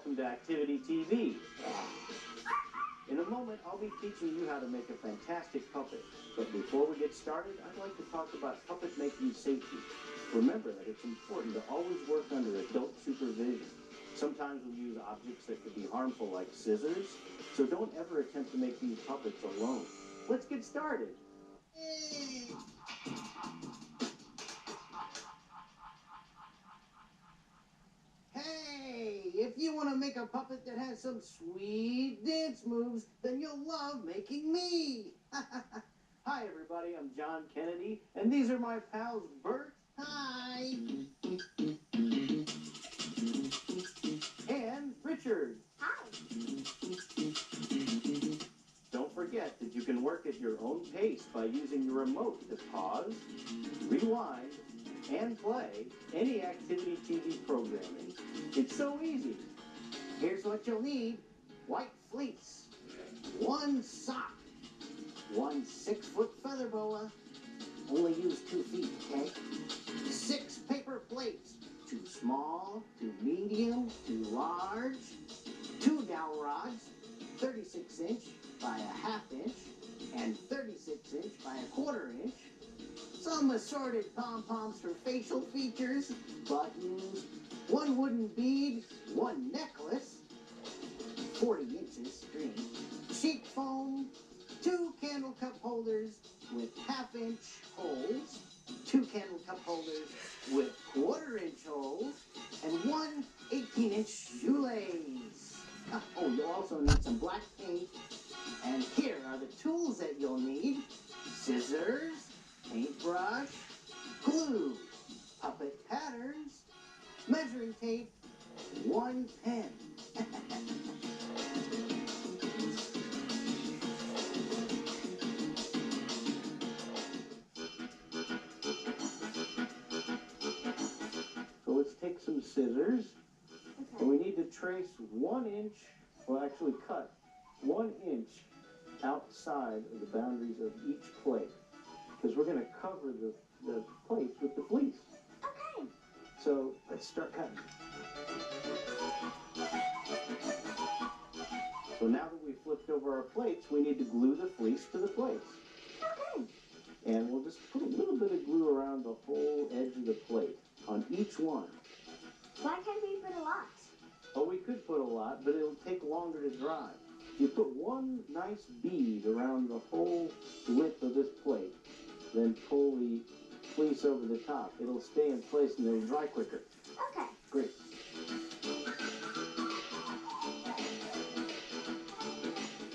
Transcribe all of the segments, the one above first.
welcome to Activity TV. In a moment, I'll be teaching you how to make a fantastic puppet. But before we get started, I'd like to talk about puppet making safety. Remember that it's important to always work under adult supervision. Sometimes we use objects that could be harmful, like scissors, so don't ever attempt to make these puppets alone. Let's get started. Hey, if you want to make a puppet that has some sweet dance moves, then you'll love making me. Hi, everybody. I'm John Kennedy, and these are my pals Bert. Hi. And Richard. Hi. Don't forget that you can work at your own pace by using your remote to pause, rewind, and play any Activity TV programming. It's so easy. Here's what you'll need. White fleece, 1 sock, 1 6-foot feather boa, only use 2 feet, okay? 6 paper plates, 2 small, 2 medium, 2 large, 2 dowel rods, 36" by a 1/2 inch, and 36" by a 1/4 inch, some assorted pom-poms for facial features, buttons, 1 wooden bead, 1 necklace, 40 inches string, sheet foam, 2 candle cup holders with 1/2 inch holes, 2 candle cup holders with 1/4 inch holes, and 1 18-inch shoelace. Oh, you'll also need some black paint. And here are the tools that you'll need: scissors, paintbrush, glue, puppet patterns, measuring tape, 1 pen. So let's take some scissors, and we need to trace 1 inch, well actually cut 1 inch outside of the boundaries of each plate, because we're going to cover the plates with the fleece. Okay. So let's start cutting. So now that we've flipped over our plates, we need to glue the fleece to the plates. Okay. And we'll just put a little bit of glue around the whole edge of the plate on each one. Why can't we put a lot? Oh, we could put a lot, but it'll take longer to dry. If you put 1 nice bead around the whole width of this plate, then pull the fleece over the top. It'll stay in place and it'll dry quicker. Okay. Great.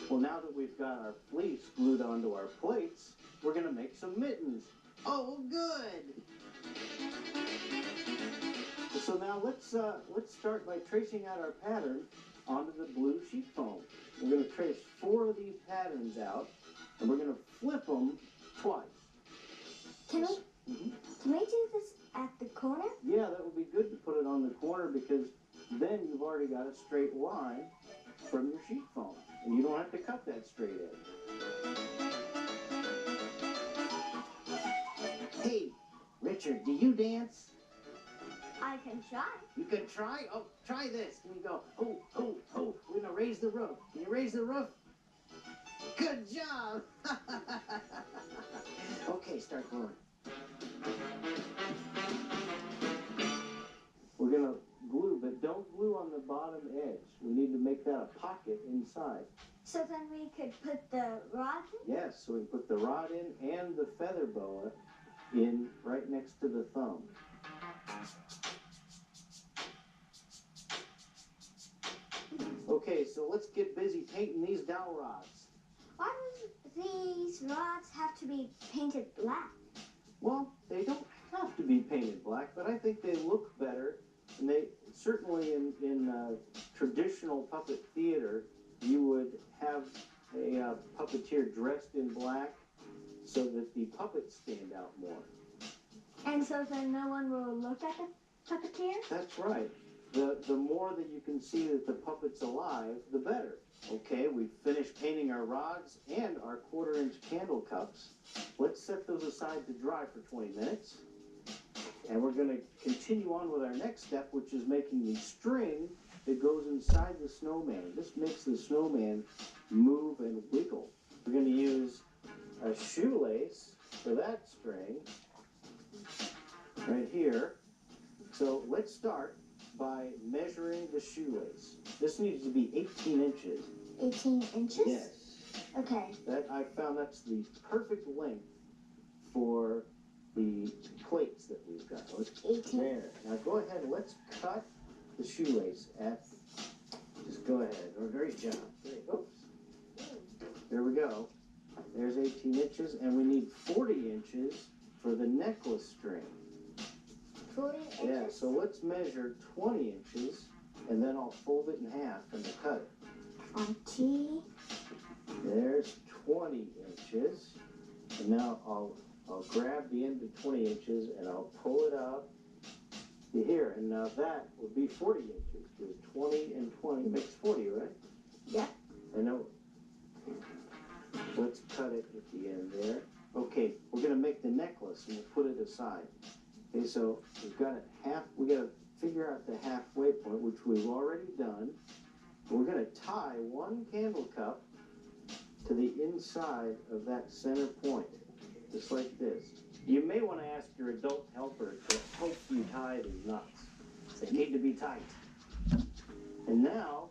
Well, now that we've got our fleece glued onto our plates, we're going to make some mittens. Oh, good. So now let's start by tracing out our pattern onto the blue sheet foam. We're going to trace 4 of these patterns out, and we're going to flip them twice. Can we do this at the corner? Yeah, that would be good to put it on the corner, because then you've already got a straight line from your sheet foam, and you don't have to cut that straight edge. Hey, Richard, do you dance? I can try. You can try? Oh, try this. Can you go, oh, oh, oh. We're going to raise the roof. Can you raise the roof? Good job. Okay, start gluing. We're going to glue, but don't glue on the bottom edge. We need to make that a pocket inside. So then we could put the rod in? Yes, so we put the rod in and the feather boa in right next to the thumb. Okay, so let's get busy painting these dowel rods. Why do these rods have to be painted black? Well, they don't have to be painted black, but I think they look better. And they certainly in traditional puppet theater, you would have a puppeteer dressed in black so that the puppets stand out more. And so then no one will look at the puppeteer? That's right. The more that you can see that the puppet's alive, the better. Okay, we've finished painting our rods and our 1/4 inch candle cups. Let's set those aside to dry for 20 minutes. And we're going to continue on with our next step, which is making the string that goes inside the snowman. This makes the snowman move and wiggle. We're going to use a shoelace for that string right here. So let's start by measuring the shoelace. This needs to be 18 inches. 18 inches? Yes. Okay. I found that's the perfect length for the plates that we've got. 18. There. Now go ahead, let's cut the shoelace at, just go ahead. Oh, great job. Oops. There we go. There's 18 inches, and we need 40 inches for the necklace string. 40 inches? Yeah, so let's measure 20 inches, and then I'll fold it in half and cut it. 20. There's 20 inches. And now I'll grab the end of 20 inches and I'll pull it up to here. And now that would be 40 inches. Because 20 and 20 makes 40, right? Yeah. I know. Let's cut it at the end there. Okay, we're going to make the necklace and we'll put it aside. Okay, so we've got it we got to figure out the halfway point, which we've already done. We're going to tie one candle cup to the inside of that center point, just like this. You may want to ask your adult helper to help you tie these knots. They need to be tight. And now,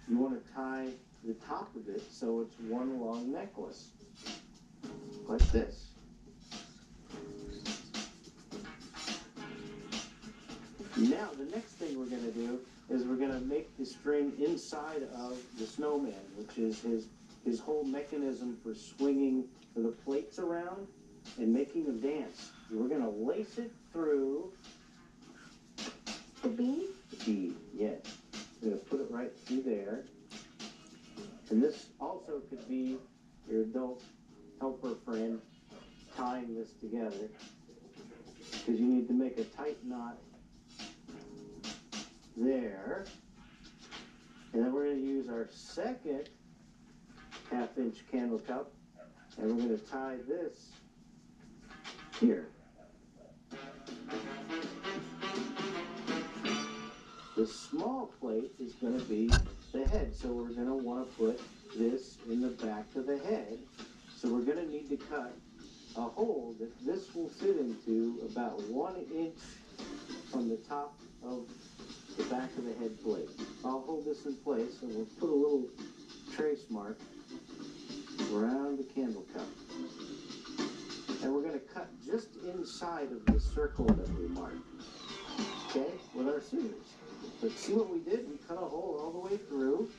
you want to tie the top of it so it's one long necklace, like this. Now, the next thing we're going to do is we're going to make the string inside of the snowman, which is his whole mechanism for swinging the plates around and making them dance. We're going to lace it through the bead? The bead, yes. We're going to put it right through there. And this also could be your adult helper friend tying this together, because you need to make a tight knot there. And then we're going to use our second half-inch candle cup, and we're going to tie this here. The small plate is going to be the head, so we're going to want to put this in the back of the head. So we're going to need to cut a hole that this will fit into about 1 inch from the top of the back of the head plate. I'll hold this in place, and we'll put a little trace mark around the candle cup. And we're going to cut just inside of the circle that we marked, okay, with our scissors. But see what we did? We cut a hole all the way through,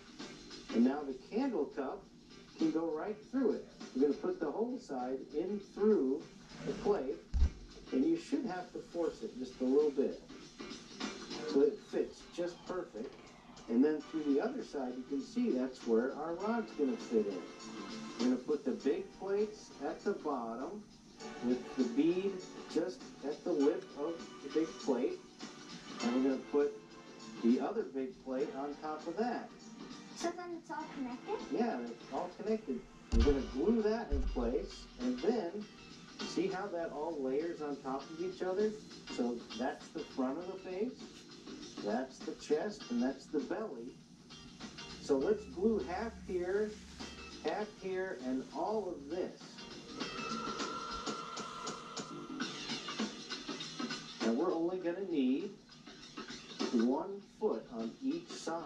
and now the candle cup can go right through it. We're going to put the whole side in through the plate, and you should have to force it just a little bit so it fits just perfect. And then through the other side, you can see that's where our rod's going to fit in. We're going to put the big plates at the bottom with the bead just at the lip of the big plate. And we're going to put the other big plate on top of that. So then it's all connected? Yeah, it's all connected. We're going to glue that in place, and then see how that all layers on top of each other? So that's the front of the face, that's the chest, and that's the belly. So let's glue half here, and all of this. And we're only going to need 1 foot on each side.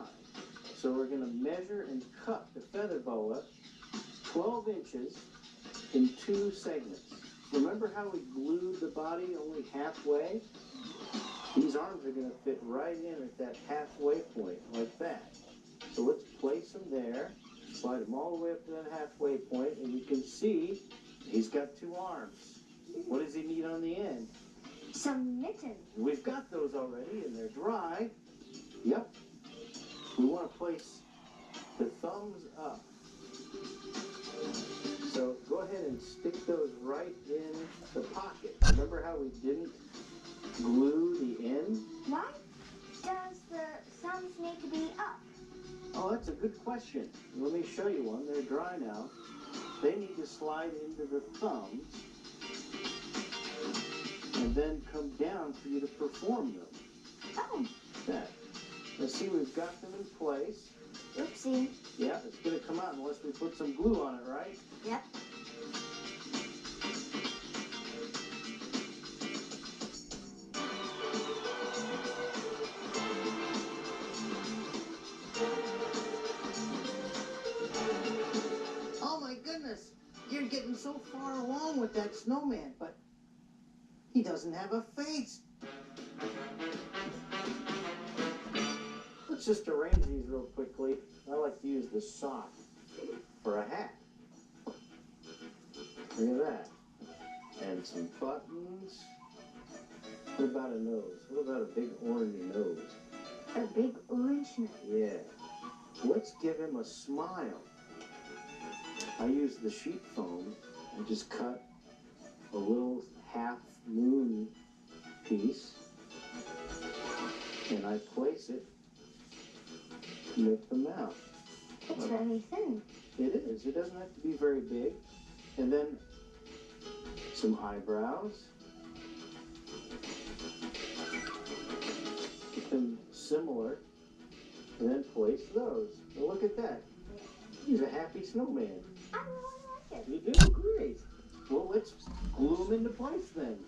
So we're going to measure and cut the feather boa 12 inches in 2 segments. Remember how we glued the body only halfway? These arms are going to fit right in at that halfway point, like that. So let's place them there, slide them all the way up to that halfway point, and you can see he's got 2 arms. What does he need on the end? Some mittens. We've got those already, and they're dry. Yep. We want to place the thumbs up. So go ahead and stick those right in the pocket. Remember how we didn't glue the end? Why does the thumbs need to be up? Oh, that's a good question. Let me show you one. They're dry now. They need to slide into the thumbs and then come down for you to perform them. Oh. That. Let's see, we've got them in place. Oopsie. Yeah, it's going to come out unless we put some glue on it, right? Yep. Oh my goodness, you're getting so far along with that snowman, but he doesn't have a face. Let's just arrange these real quickly. I like to use the sock for a hat. Look at that. And some buttons. What about a nose? What about a big orange nose? A big orange nose. Yeah. Let's give him a smile. I use the sheet foam. I just cut a little half moon piece and I place it to make the mouth. It's very thin. It is. It doesn't have to be very big. And then some eyebrows. Get them similar. And then place those. And look at that. He's a happy snowman. I really like it. You do? Great. Well, let's glue him into place then.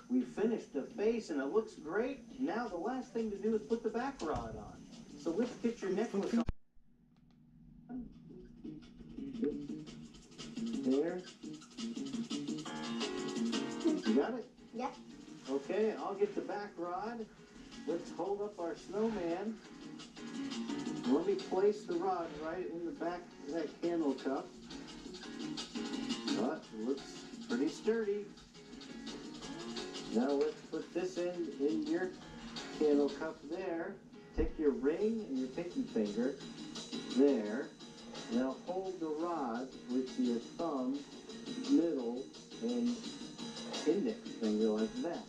We finished the face and it looks great. Now the last thing to do is put the back rod on. So let's get your necklace on. There. You got it? Yep. Okay, I'll get the back rod. Let's hold up our snowman. Let me place the rod right in the back of that candle cup. But it looks pretty sturdy. Now let's put this end in your candle cup there. Take your ring and your pinky finger there. Now hold the rod with your thumb, middle, and index finger like that.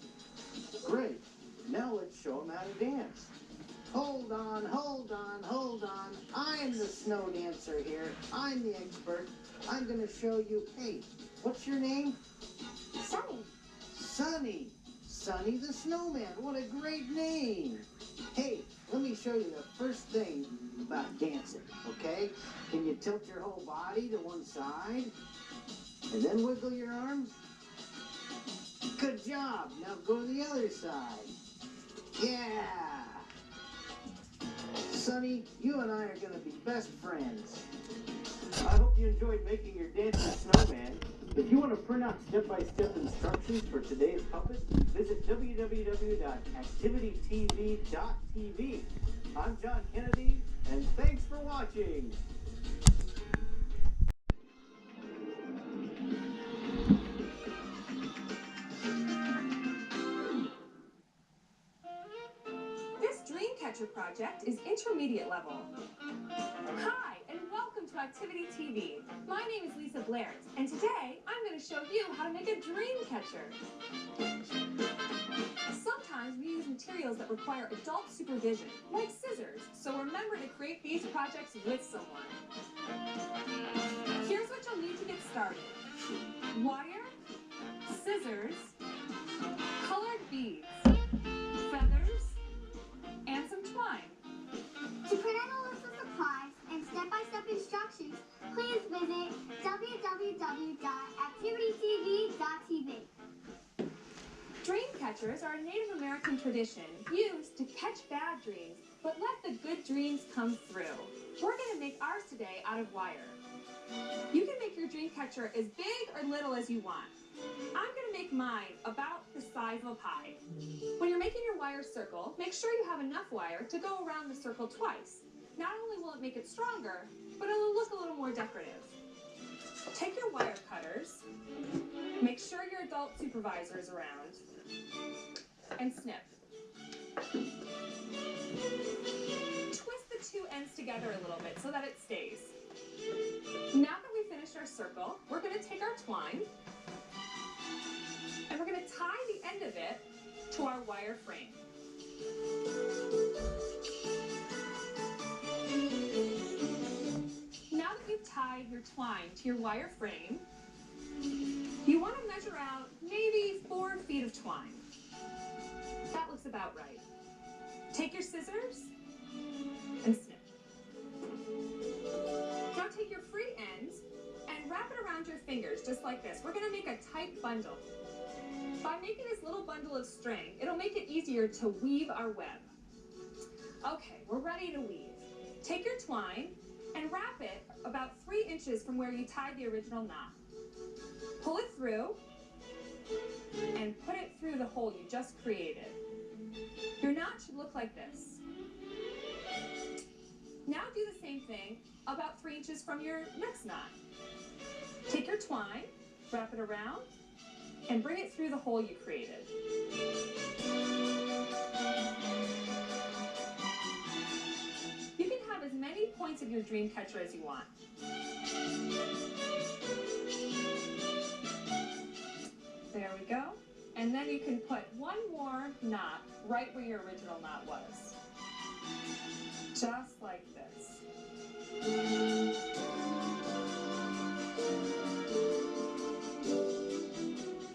Great. Now let's show them how to dance. Hold on, hold on, hold on. I'm the snow dancer here. I'm the expert. I'm gonna show you. Hey, what's your name? Sunny. Sunny. Sunny the Snowman. What a great name. Hey, let me show you the first thing about dancing, okay? Can you tilt your whole body to one side? And then wiggle your arms? Good job. Now go to the other side. Yeah. Sonny, you and I are going to be best friends. I hope you enjoyed making your dancing snowman. If you want to print out step-by-step instructions for today's puppet, visit www.activitytv.tv. I'm John Kennedy, and thanks for watching. This Dreamcatcher project is intermediate level. Hi, and welcome to Activity TV. My name is Lisa Blair, and today I'm going to show you how to make a Dreamcatcher. Sometimes we use materials that require adult supervision, like scissors, so remember to create these projects with someone. Here's what you'll need to get started. Wire, scissors, colored beads, feathers, and some twine. To print out a list of supplies and step-by-step instructions, please visit www.activitytv.tv. Dreamcatchers are a Native American tradition used to catch bad dreams, but let the good dreams come through. We're going to make ours today out of wire. You can make your Dreamcatcher as big or little as you want. I'm going to make mine about the size of a pie. When you're making your wire circle, make sure you have enough wire to go around the circle twice. Not only will it make it stronger, but it will look a little more decorative. Take your wire cutters, make sure your adult supervisor is around, and snip. Twist the two ends together a little bit so that it stays. Now that we finished our circle, we're going to take our twine and we're going to tie the end of it to our wire frame. Now that you've tied tie your twine to your wire frame, you want to measure out maybe 4 feet of twine. That looks about right. Take your scissors and snip. Now take your free ends and wrap it around your fingers just like this. We're going to make a tight bundle. By making this little bundle of string, it'll make it easier to weave our web. Okay, we're ready to weave. Take your twine and wrap it about 3 inches from where you tied the original knot. Pull it through and put it through the hole you just created. Your knot should look like this. Now do the same thing about 3 inches from your next knot. Take your twine, wrap it around, and bring it through the hole you created. You can have as many points of your dream catcher as you want. There we go. And then you can put one more knot right where your original knot was. Just like this.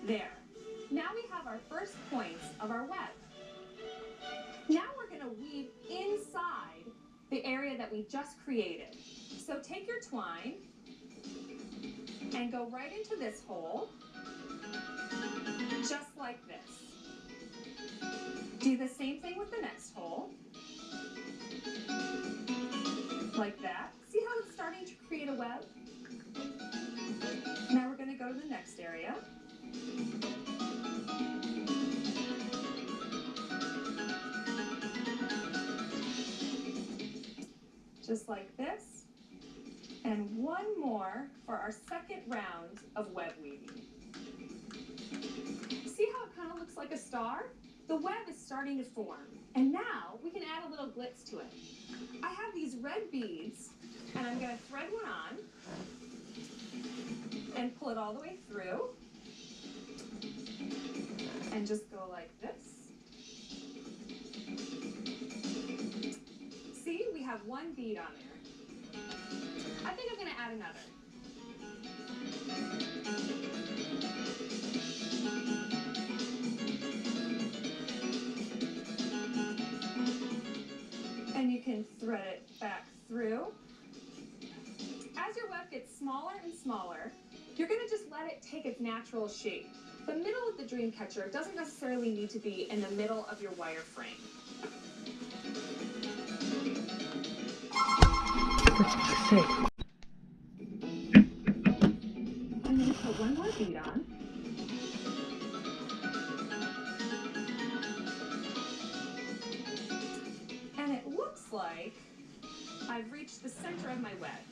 There. Now we have our first points of our web. Now we're going to weave inside the area that we just created. So take your twine and go right into this hole, just like this. Do the same thing with the next hole, like that. See how it's starting to create a web? Now we're going to go to the next area. Just like this. And one more for our second round of web weaving. See how it kind of looks like a star? The web is starting to form. And now we can add a little glitz to it. I have these red beads, and I'm going to thread one on and pull it all the way through. And just go like this. See, we have one bead on there. I think I'm going to add another. And you can thread it back through. As your web gets smaller and smaller, you're going to just let it take its natural shape. The middle of the dream catcher doesn't necessarily need to be in the middle of your wire frame. I'm going to put one more bead on. And it looks like I've reached the center of my web.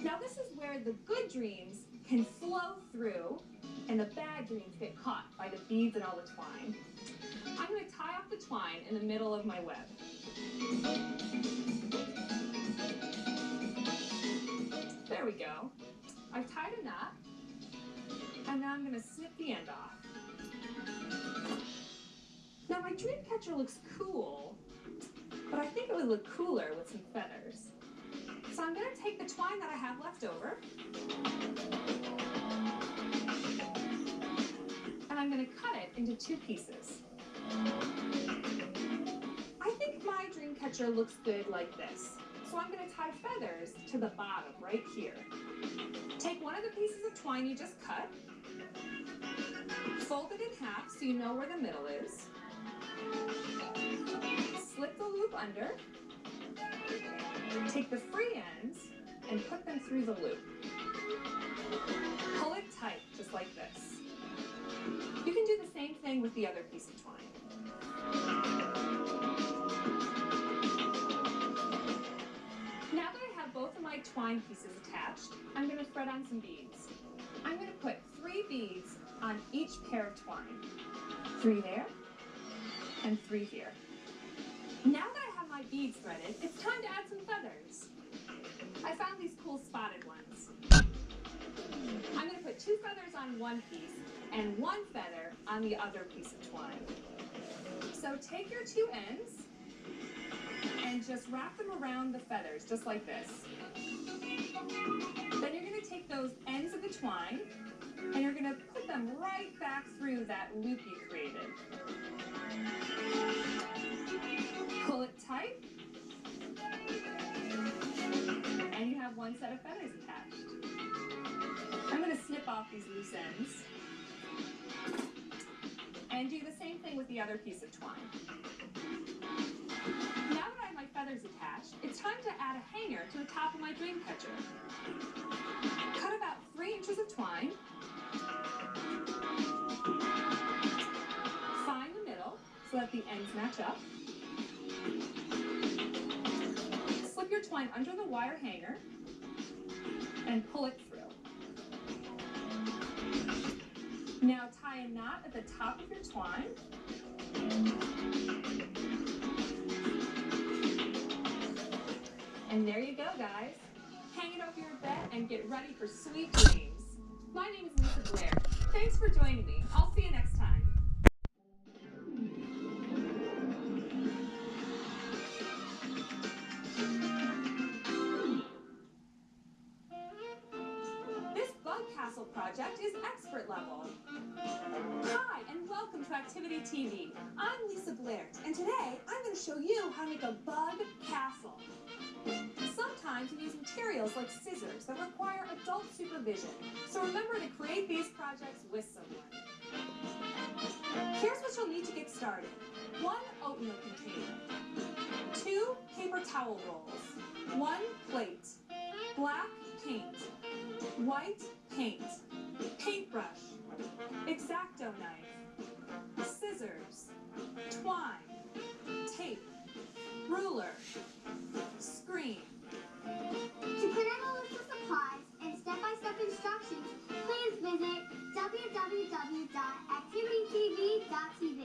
Now this is where the good dreams can flow through and the bad dreams get caught by the beads and all the twine. I'm going to tie off the twine in the middle of my web. There we go. I've tied a knot, and now I'm going to snip the end off. Now my dream catcher looks cool, but I think it would look cooler with some feathers. So I'm going to take the twine that I have left over, and I'm going to cut it into 2 pieces. I think my dream catcher looks good like this. So I'm going to tie feathers to the bottom right here. Take one of the pieces of twine you just cut, fold it in half so you know where the middle is, slip the loop under, take the free ends and put them through the loop. Pull it tight, just like this. You can do the same thing with the other piece of twine. Now that I have both of my twine pieces attached, I'm going to thread on some beads. I'm going to put 3 beads on each pair of twine. 3 there, and 3 here. Now that I have my beads threaded, it's time to add some feathers. I found these cool spotted ones. I'm going to put 2 feathers on one piece and 1 feather on the other piece of twine. So take your 2 ends And just wrap them around the feathers, just like this. Then you're going to take those ends of the twine and you're going to put them right back through that loop you created. Pull it tight. And you have one set of feathers attached. I'm going to snip off these loose ends. And do the same thing with the other piece of twine. Now that I have my feathers attached, it's time to add a hanger to the top of my dream catcher. Cut about 3 inches of twine. Find the middle so that the ends match up. Slip your twine under the wire hanger and pull it through. Now tie a knot at the top of your twine. And there you go, guys. Hang it over your bed and get ready for sweet dreams. My name is Lisa Blair. Thanks for joining me. I'll see you next time. This bug castle project is expert level. Hi, and welcome to Activity TV. I'm Lisa Blair, and today I'm going to show you how to make a bug castle. Sometimes you use materials like scissors that require adult supervision, so remember to create these projects with someone. Here's what you'll need to get started. 1 oatmeal container, 2 paper towel rolls, 1 plate, black paint, white paint, paintbrush, X-Acto knife, scissors, twine, tape, ruler, screen. To print out a list of supplies and step-by-step instructions, please visit www.activitytv.tv.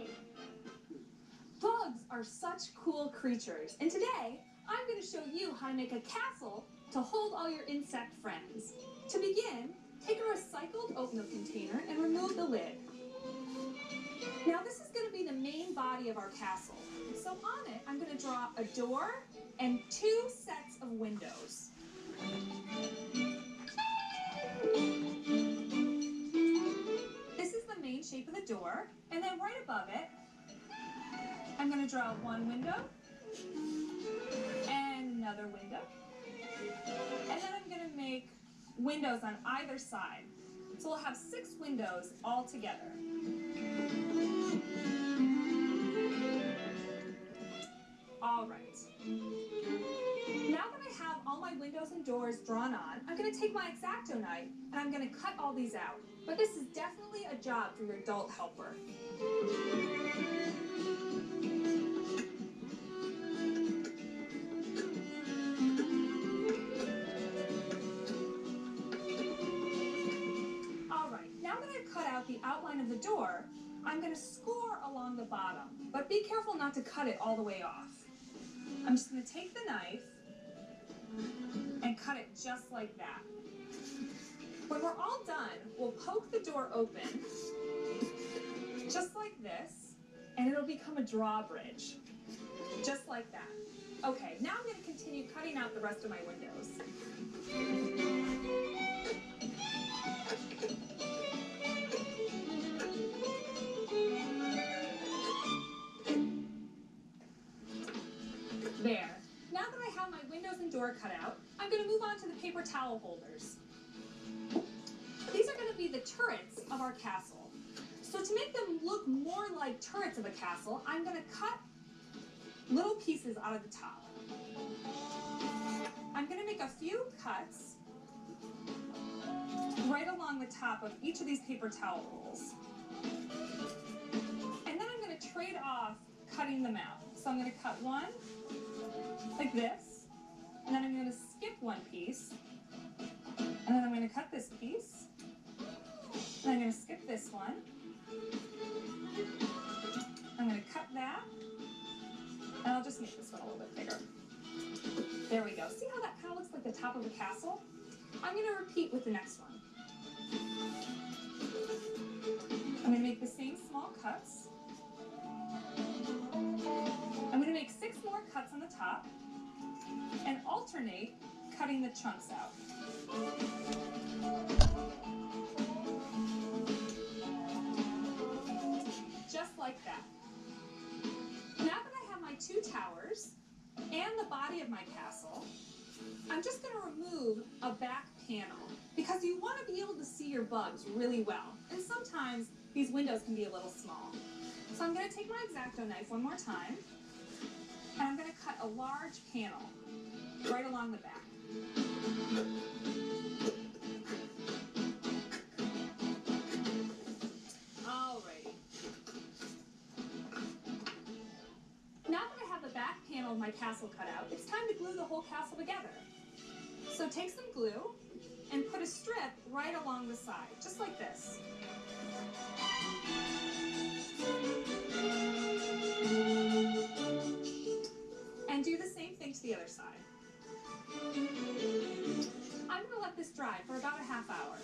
Bugs are such cool creatures, and today I'm going to show you how to make a castle to hold all your insect friends. To begin, take a recycled oatmeal container and remove the lid. Now this is going to be the main body of our castle. So on it, I'm going to draw a door and 2 sets of windows. This is the main shape of the door, and then right above it, I'm going to draw 1 window and another window. And then I'm going to make windows on either side. So we'll have 6 windows all together. All right. Now that I have all my windows and doors drawn on, I'm going to take my X-Acto knife and I'm going to cut all these out. But this is definitely a job for your adult helper. All right, now that I've cut out the outline of the door, I'm going to score along the bottom, but be careful not to cut it all the way off. I'm just going to take the knife and cut it just like that. When we're all done, we'll poke the door open, just like this, and it'll become a drawbridge, just like that. Okay, now I'm going to continue cutting out the rest of my windows. There. Now that I have my windows and door cut out, I'm going to move on to the paper towel holders. These are going to be the turrets of our castle. So to make them look more like turrets of a castle, I'm going to cut little pieces out of the top. I'm going to make a few cuts right along the top of each of these paper towel rolls. And then I'm going to trade off cutting them out. So I'm going to cut one like this, and then I'm going to skip one piece, and then I'm going to cut this piece, and I'm going to skip this one. I'm going to cut that, and I'll just make this one a little bit bigger. There we go. See how that kind of looks like the top of a castle? I'm going to repeat with the next one. I'm going to make the same small cuts. I'm going to make 6 more cuts on the top and alternate cutting the chunks out. Just like that. Now that I have my two towers and the body of my castle, I'm just going to remove a back panel because you want to be able to see your bugs really well. And sometimes these windows can be a little small. So I'm going to take my X-Acto knife one more time and I'm going to cut a large panel right along the back. Alrighty. Now that I have the back panel of my castle cut out, it's time to glue the whole castle together. So take some glue and put a strip right along the side, just like this. And do the same thing to the other side. I'm going to let this dry for about a half hour.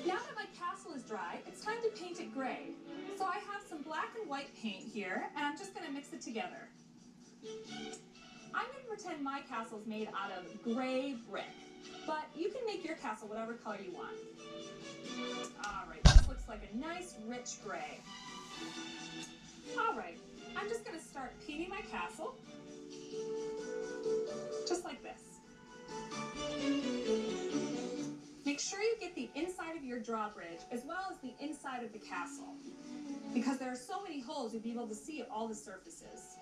Now that my castle is dry, it's time to paint it gray. So I have some black and white paint here, and I'm just going to mix it together. I'm going to pretend my castle is made out of gray brick, but you can make your castle whatever color you want. Alright, this looks like a nice rich gray. Alright, I'm just going to start painting my castle, just like this. Make sure you get the inside of your drawbridge as well as the inside of the castle, because there are so many holes you'll be able to see all the surfaces.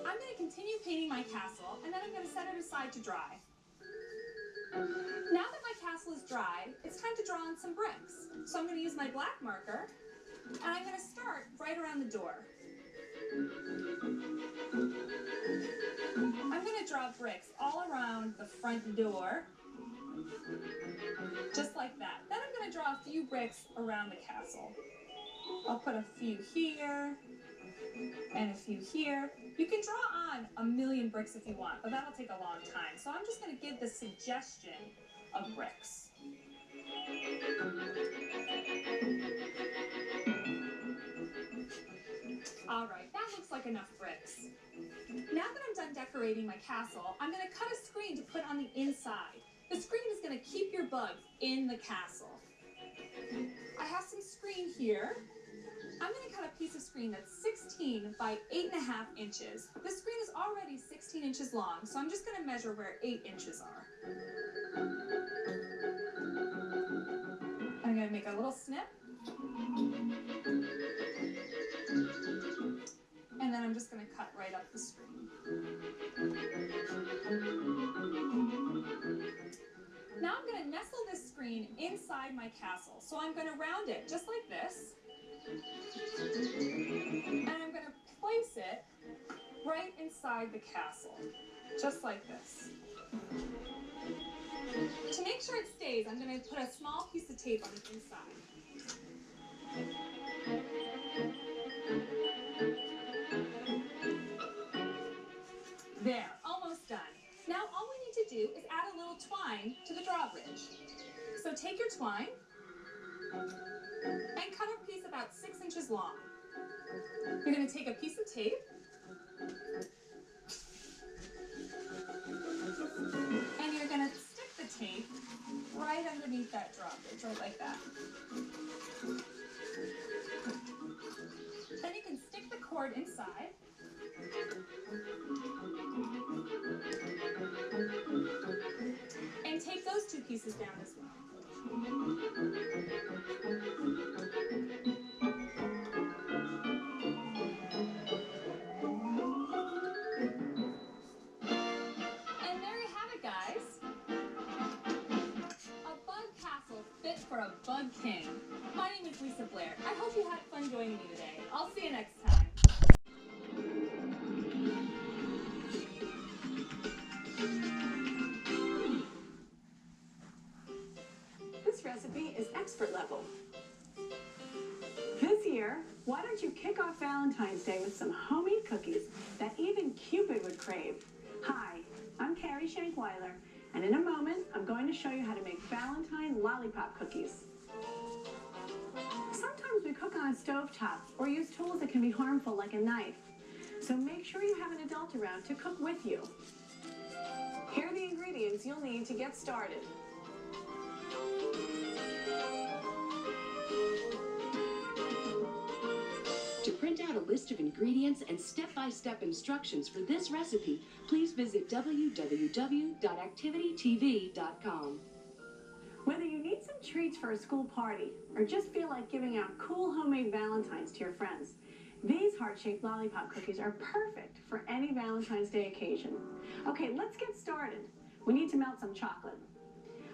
I'm going to continue painting my castle and then I'm going to set it aside to dry. Now that my castle is dry, it's time to draw on some bricks. So I'm going to use my black marker and I'm going to start right around the door. I'm going to draw bricks all around the front door, just like that. Then I'm going to draw a few bricks around the castle. I'll put a few here and a few here. You can draw on a million bricks if you want, but that'll take a long time. So I'm just going to give the suggestion of bricks. Alright, that looks like enough bricks. Now that I'm done decorating my castle, I'm going to cut a screen to put on the inside. The screen is going to keep your bugs in the castle. I have some screen here. I'm going to cut a piece of screen that's 16 by 8.5 inches. This screen is already 16 inches long, so I'm just going to measure where 8 inches are. I'm going to make a little snip. And then I'm just going to cut right up the screen. Now I'm going to nestle this screen inside my castle. So I'm going to round it just like this. And I'm going to place it right inside the castle, just like this. To make sure it stays, I'm going to put a small piece of tape on the inside. There, almost done. Now all we need to do is add a little twine to the drawbridge. So take your twine and cut a piece about 6 inches long. You're going to take a piece of tape and you're going to stick the tape right underneath that drawbridge, right like that. Then you can stick the cord inside. And take those two pieces down as well. And there you have it, guys. A bug castle fit for a bug king. My name is Lisa Blair. I hope you had fun joining me today. I'll see you next time. This recipe is expert level. This year, why don't you kick off Valentine's Day with some homemade cookies that even Cupid would crave? Hi, I'm Carrie Shankweiler, and in a moment, I'm going to show you how to make Valentine Lollipop cookies. Sometimes we cook on a stovetop or use tools that can be harmful like a knife. So make sure you have an adult around to cook with you. Here are the ingredients you'll need to get started. To print out a list of ingredients and step-by-step instructions for this recipe, please visit www.activitytv.com. Whether you need some treats for a school party or just feel like giving out cool homemade Valentines to your friends, these heart-shaped lollipop cookies are perfect for any Valentine's Day occasion. Okay, let's get started. We need to melt some chocolate.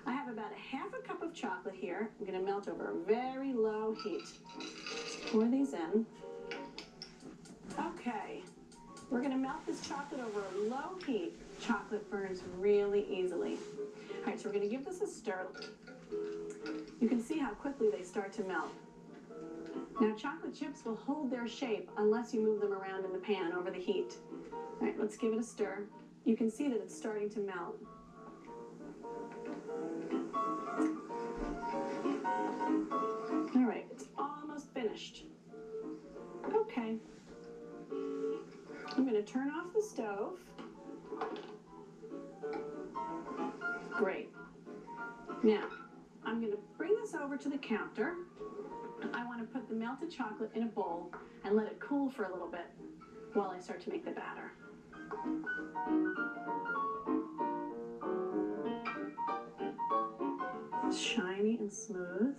I have about ½ cup of chocolate here. I'm going to melt over a very low heat. Let's pour these in. Okay, we're going to melt this chocolate over a low heat. Chocolate burns really easily. All right, so we're going to give this a stir. You can see how quickly they start to melt. Now, chocolate chips will hold their shape unless you move them around in the pan over the heat. All right, let's give it a stir. You can see that it's starting to melt. All right, it's almost finished. Okay. I'm going to turn off the stove. Great. Now, I'm going to bring this over to the counter. I want to put the melted chocolate in a bowl and let it cool for a little bit while I start to make the batter. It's shiny and smooth.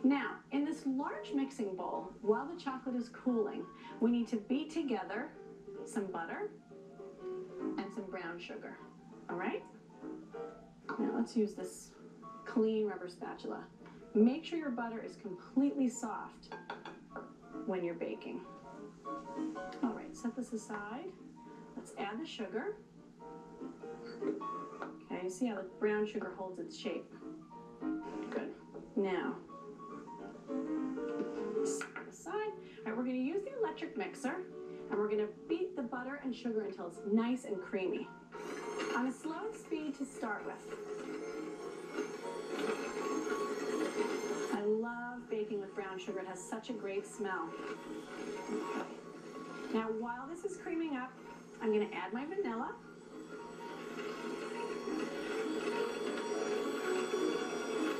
Now, in this large mixing bowl, while the chocolate is cooling, we need to beat together some butter and some brown sugar. All right? Now, let's use this clean rubber spatula. Make sure your butter is completely soft when you're baking. All right, set this aside. Let's add the sugar. Okay, see how the brown sugar holds its shape? Good. Now, set it aside. All right, we're going to use the electric mixer, and we're going to beat the butter and sugar until it's nice and creamy. On a slow speed to start with. I love baking with brown sugar. It has such a great smell. Okay. Now, while this is creaming up, I'm going to add my vanilla.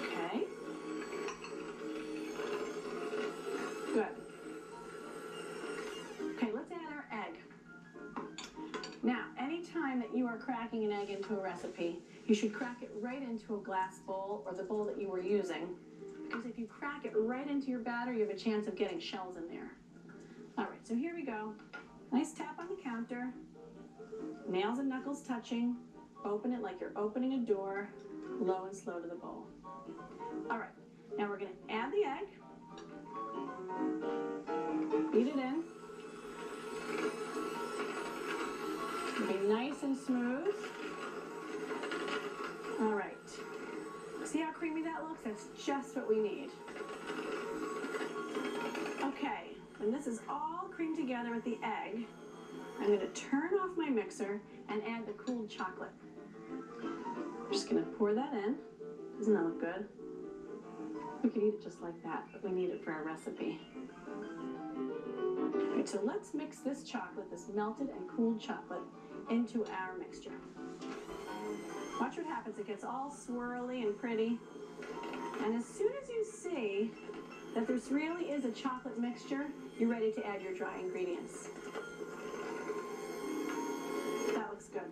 Okay. Good. Okay, let's add our egg. Now, anytime that you are cracking an egg into a recipe, you should crack it right into a glass bowl or the bowl that you were using, because if you crack it right into your batter, you have a chance of getting shells in there. All right, so here we go. Nice tap on the counter, nails and knuckles touching. Open it like you're opening a door, low and slow to the bowl. All right, now we're going to add the egg, beat it in. It'll be nice and smooth. All right. See how creamy that looks? That's just what we need. Okay, when this is all creamed together with the egg, I'm going to turn off my mixer and add the cooled chocolate. I'm just going to pour that in. Doesn't that look good? We could eat it just like that, but we need it for our recipe. All right, so let's mix this chocolate, this melted and cooled chocolate, into our mixture. Watch what happens. It gets all swirly and pretty. And as soon as you see that this really is a chocolate mixture, you're ready to add your dry ingredients. That looks good.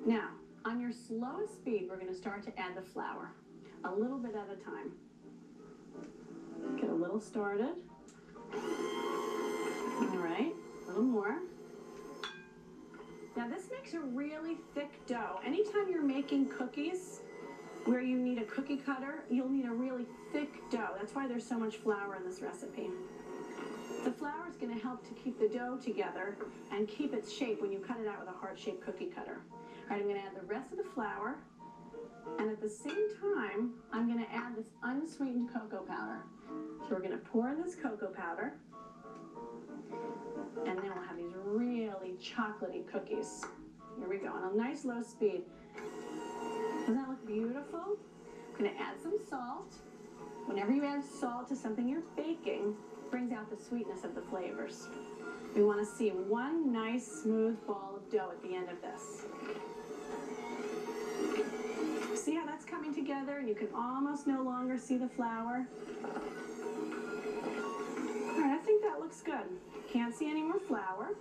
Now, on your slowest speed, we're going to start to add the flour, a little bit at a time. Get a little started. All right, a little more. Now this makes a really thick dough. Anytime you're making cookies where you need a cookie cutter, you'll need a really thick dough. That's why there's so much flour in this recipe. The flour is going to help to keep the dough together and keep its shape when you cut it out with a heart-shaped cookie cutter. All right, I'm going to add the rest of the flour, and at the same time, I'm going to add this unsweetened cocoa powder. So we're going to pour in this cocoa powder, and then we'll have these really chocolatey cookies. Here we go, on a nice low speed. Doesn't that look beautiful? I'm gonna add some salt. Whenever you add salt to something you're baking, it brings out the sweetness of the flavors. We want to see one nice smooth ball of dough at the end of this. See how that's coming together and you can almost no longer see the flour? All right, I think that looks good. Can't see any more flour.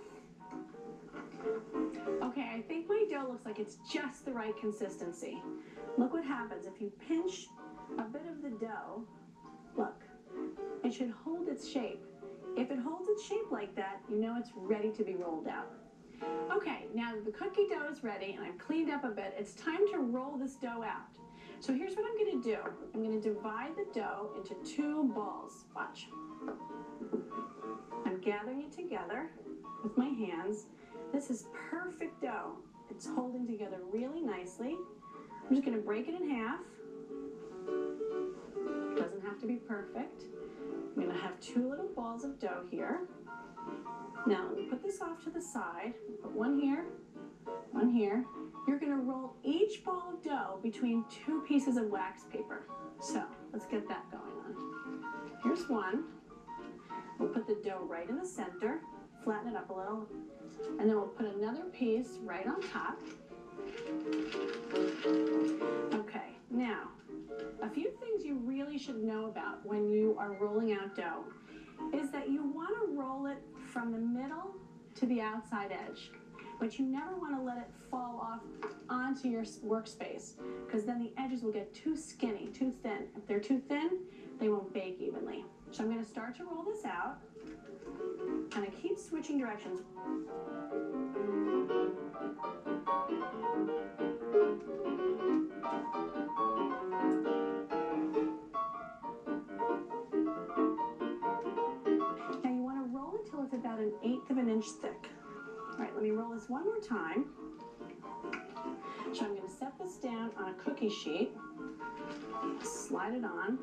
Okay, I think my dough looks like it's just the right consistency. Look what happens if you pinch a bit of the dough. Look, it should hold its shape. If it holds its shape like that, you know it's ready to be rolled out. Okay, now that the cookie dough is ready and I've cleaned up a bit, it's time to roll this dough out. So here's what I'm going to do. I'm going to divide the dough into 2 balls. Watch. I'm gathering it together with my hands. This is perfect dough. It's holding together really nicely. I'm just going to break it in half. Doesn't have to be perfect. I'm going to have 2 little balls of dough here. Now, let me put this off to the side. Put one here, one here. You're going to roll each ball of dough between 2 pieces of wax paper. So, let's get that going on. Here's one. We'll put the dough right in the center, flatten it up a little, and then we'll put another piece right on top. Okay, now, a few things you really should know about when you are rolling out dough is that you want to roll it from the middle to the outside edge, but you never want to let it fall off onto your workspace because then the edges will get too skinny, too thin. If they're too thin, they won't bake evenly. So I'm going to start to roll this out, and I keep switching directions. Now you want to roll it till it's about 1/8 of an inch thick. All right, let me roll this one more time. So I'm going to set this down on a cookie sheet, slide it on.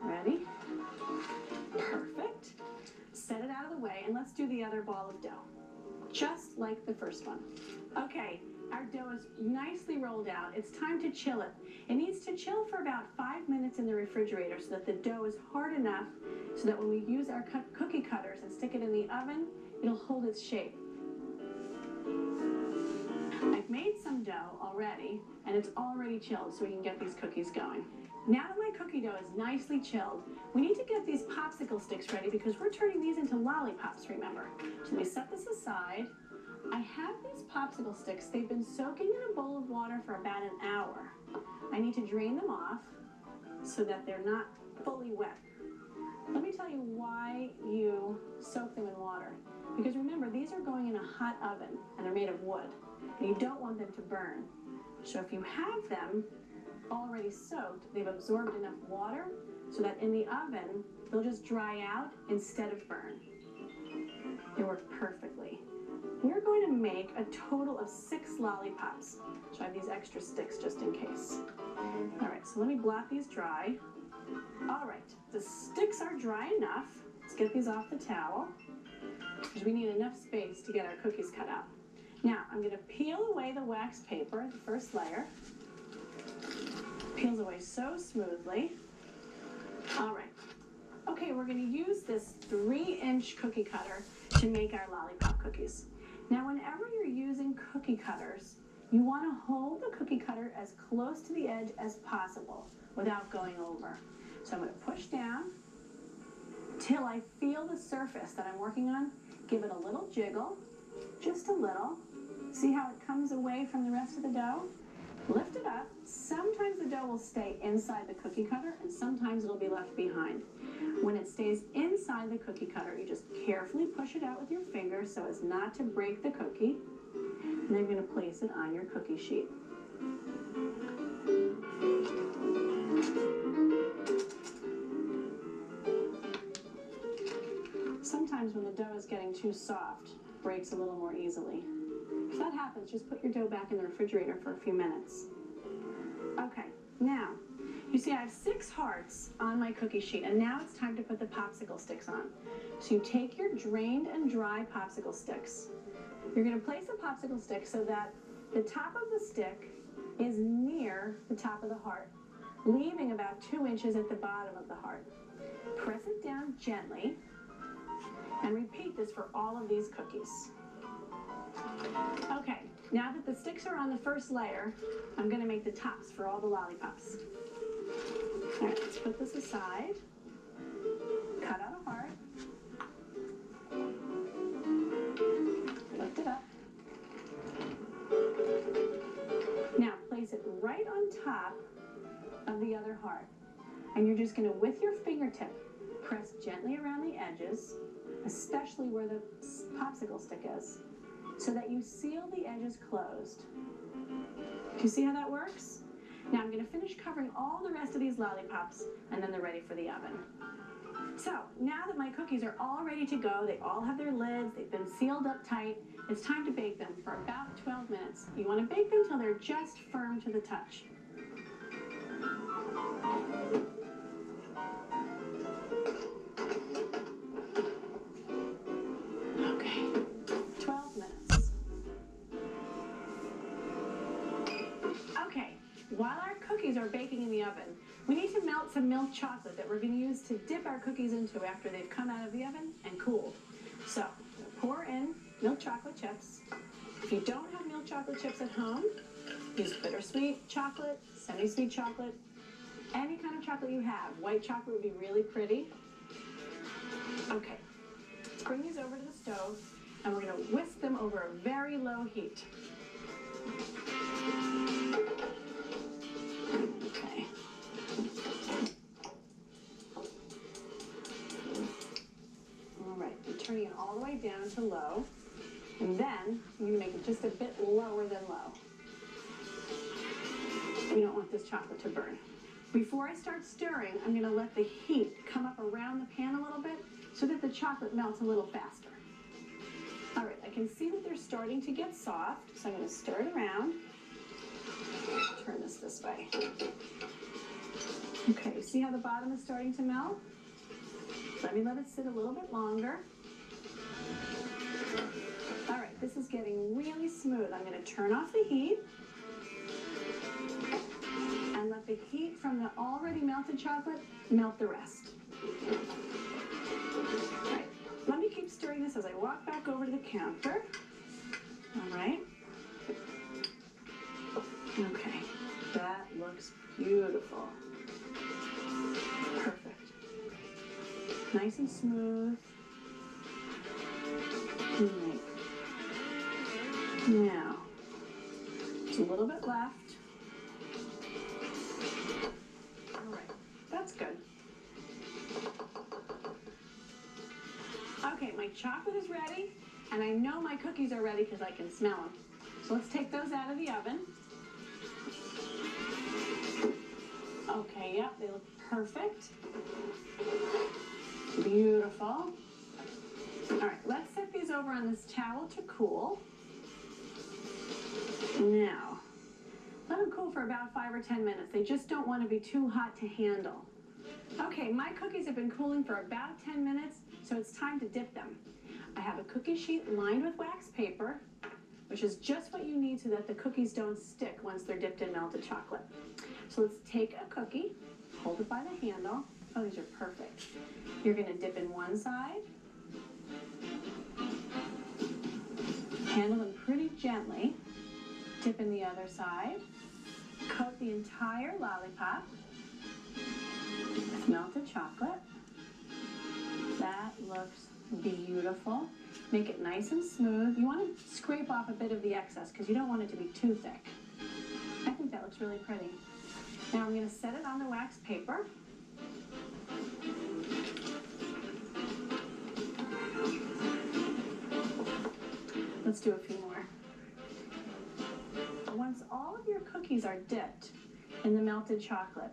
Ready? Perfect. Set it out of the way, and let's do the other ball of dough, just like the first one. Okay, our dough is nicely rolled out. It's time to chill it. It needs to chill for about 5 minutes in the refrigerator so that the dough is hard enough so that when we use our cookie cutters and stick it in the oven, it'll hold its shape. I've made some dough already, and it's already chilled so we can get these cookies going. Now that my cookie dough is nicely chilled, we need to get these popsicle sticks ready because we're turning these into lollipops, remember. So let me set this aside. I have these popsicle sticks. They've been soaking in a bowl of water for about an hour. I need to drain them off so that they're not fully wet. Let me tell you why you soak them in water. Because remember, these are going in a hot oven and they're made of wood. And you don't want them to burn. So if you have them already soaked, they've absorbed enough water so that in the oven, they'll just dry out instead of burn. They work perfectly. We're going to make a total of 6 lollipops. So I have these extra sticks just in case. All right, so let me blot these dry. All right, the sticks are dry enough. Let's get these off the towel because we need enough space to get our cookies cut out. Now, I'm going to peel away the wax paper, the first layer. Peels away so smoothly. All right. Okay, we're going to use this 3-inch cookie cutter to make our lollipop cookies. Now, whenever you're using cookie cutters, you want to hold the cookie cutter as close to the edge as possible without going over. So I'm going to push down till I feel the surface that I'm working on. Give it a little jiggle, just a little. See how it comes away from the rest of the dough? Lift it up. Sometimes the dough will stay inside the cookie cutter and sometimes it'll be left behind. When it stays inside the cookie cutter, you just carefully push it out with your fingers so as not to break the cookie. And then you're going to place it on your cookie sheet. Sometimes when the dough is getting too soft, it breaks a little more easily. If that happens, just put your dough back in the refrigerator for a few minutes. Okay, now, you see I have 6 hearts on my cookie sheet, and now it's time to put the popsicle sticks on. So you take your drained and dry popsicle sticks. You're going to place a popsicle stick so that the top of the stick is near the top of the heart, leaving about 2 inches at the bottom of the heart. Press it down gently and repeat this for all of these cookies. Okay, now that the sticks are on the first layer, I'm going to make the tops for all the lollipops. All right, let's put this aside. Cut out a heart. Lift it up. Now place it right on top of the other heart. And you're just going to, with your fingertip, press gently around the edges, especially where the popsicle stick is, so that you seal the edges closed. Do you see how that works? Now I'm going to finish covering all the rest of these lollipops, and then they're ready for the oven. So now that my cookies are all ready to go, they all have their lids, they've been sealed up tight, it's time to bake them for about 12 minutes. You want to bake them till they're just firm to the touch. Okay, 12 minutes. Okay, while our cookies are baking in the oven, we need to melt some milk chocolate that we're going to use to dip our cookies into after they've come out of the oven and cooled. So, pour in milk chocolate chips. If you don't have milk chocolate chips at home, use bittersweet chocolate, semi-sweet chocolate, any kind of chocolate you have. White chocolate would be really pretty. Okay, let's bring these over to the stove, and we're going to whisk them over a very low heat. Okay. All right, I'm turning it all the way down to low, and then I'm going to make it just a bit lower than low. We don't want this chocolate to burn. Before I start stirring, I'm going to let the heat come up around the pan a little bit so that the chocolate melts a little faster. All right, I can see that they're starting to get soft, so I'm going to stir it around. Turn this way. Okay, see how the bottom is starting to melt? Let it sit a little bit longer. All right, this is getting really smooth. I'm going to turn off the heat and let the heat from the already melted chocolate melt the rest. All right, let me keep stirring this as I walk back over to the counter. All right. Okay, that looks beautiful. Perfect. Nice and smooth. All right. Now, there's a little bit left. All right, that's good. Okay, my chocolate is ready, and I know my cookies are ready because I can smell them. So let's take those out of the oven. Okay, yep, they look perfect. Beautiful. All right, let's set these over on this towel to cool. Now, let them cool for about 5 or 10 minutes. They just don't want to be too hot to handle. Okay, my cookies have been cooling for about 10 minutes, so it's time to dip them. I have a cookie sheet lined with wax paper, which is just what you need so that the cookies don't stick once they're dipped in melted chocolate. So let's take a cookie, hold it by the handle. Oh, these are perfect. You're going to dip in one side, handle them pretty gently, dip in the other side, coat the entire lollipop with melted chocolate. That looks beautiful. Make it nice and smooth. You want to scrape off a bit of the excess because you don't want it to be too thick. I think that looks really pretty. Now I'm going to set it on the wax paper. Let's do a few more. Once all of your cookies are dipped in the melted chocolate,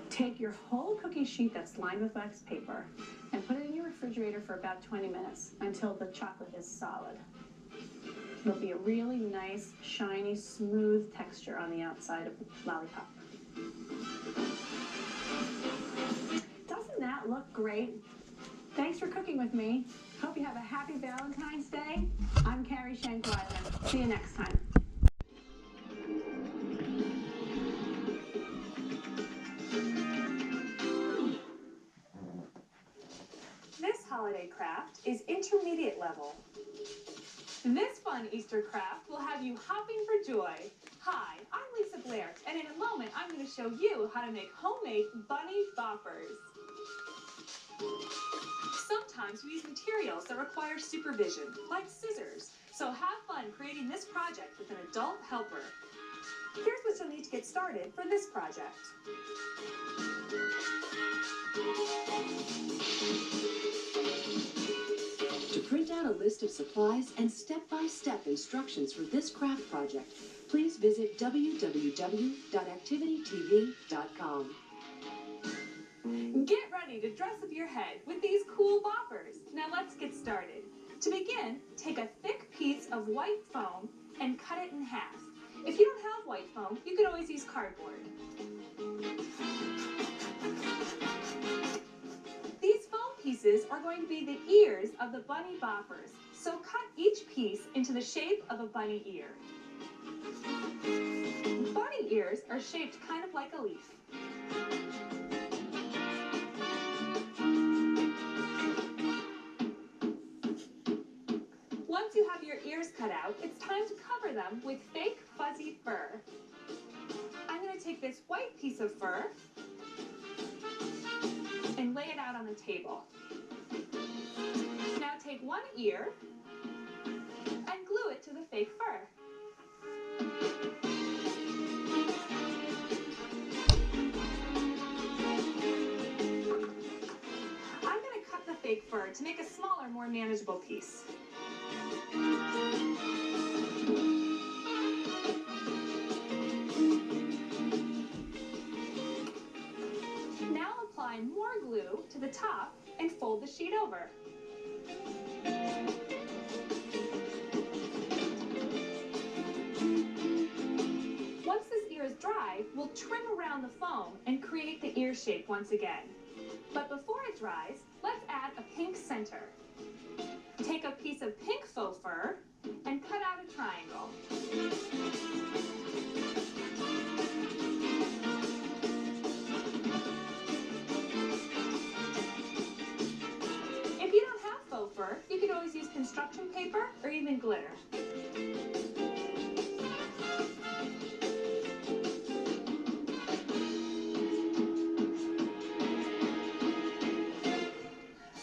take your whole cookie sheet that's lined with wax paper and put it in your refrigerator for about 20 minutes until the chocolate is solid. It'll be a really nice, shiny, smooth texture on the outside of the lollipop. Doesn't that look great? Thanks for cooking with me. Hope you have a happy Valentine's Day. I'm Carrie Shankweiler. See you next time. Easter craft will have you hopping for joy. Hi, I'm Lisa Blair, and in a moment I'm going to show you how to make homemade bunny boppers. Sometimes we use materials that require supervision, like scissors, so have fun creating this project with an adult helper. Here's what you'll need to get started for this project. To print out a list of supplies and step-by-step instructions for this craft project, please visit www.activitytv.com. Get ready to dress up your head with these cool boppers. Now let's get started. To begin, take a thick piece of white foam and cut it in half. If you don't have white foam, you can always use cardboard. These foam pieces are going to be the ears of the bunny boppers, so cut each piece into the shape of a bunny ear. Bunny ears are shaped kind of like a leaf. Once you have your ears cut out, it's time to cover them with fake fuzzy fur. I'm going to take this white piece of fur and lay it out on the table. Now take one ear and glue it to the fake fur. I'm going to cut the fake fur to make a smaller, more manageable piece. Now apply more glue to the top and fold the sheet over. Once this ear is dry, we'll trim around the foam and create the ear shape once again. But before it dries, let's add a pink center. Take a piece of pink faux fur and cut out a triangle. If you don't have faux fur, you can always use construction paper or even glitter.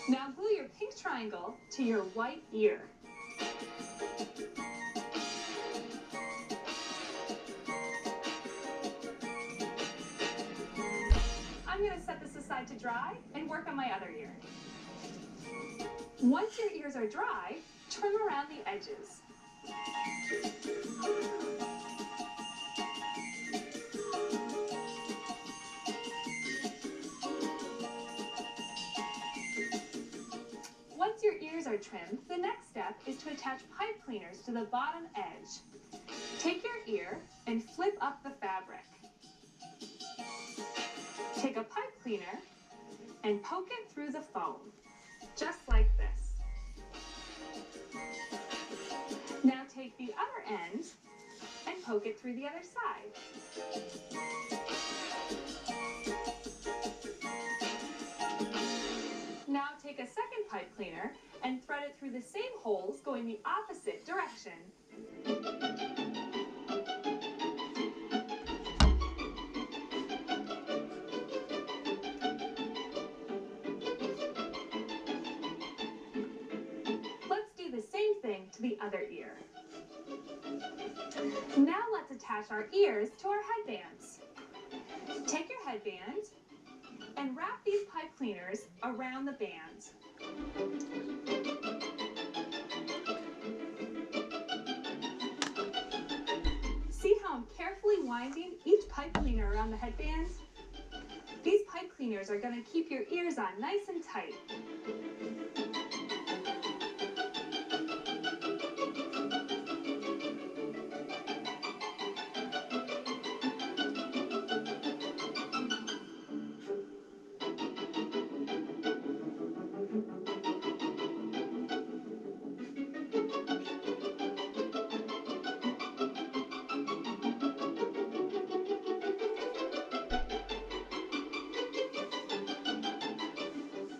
Now glue your pink triangle to your white ear. I'm going to set this aside to dry and work on my other ear. Once your ears are dry, trim around the edges. Once your ears are trimmed, the next step is to attach pipe cleaners to the bottom edge. Take your ear and flip up the fabric. Take a pipe cleaner and poke it through the foam, just like this. Now take the other end and poke it through the other side. Now take a second pipe cleaner and thread it through the same holes going the opposite direction. Let's do the same thing to the other ear. Now let's attach our ears to our headbands. Take your headband and wrap these pipe cleaners around the band. See how I'm carefully winding each pipe cleaner around the headband? These pipe cleaners are going to keep your ears on nice and tight.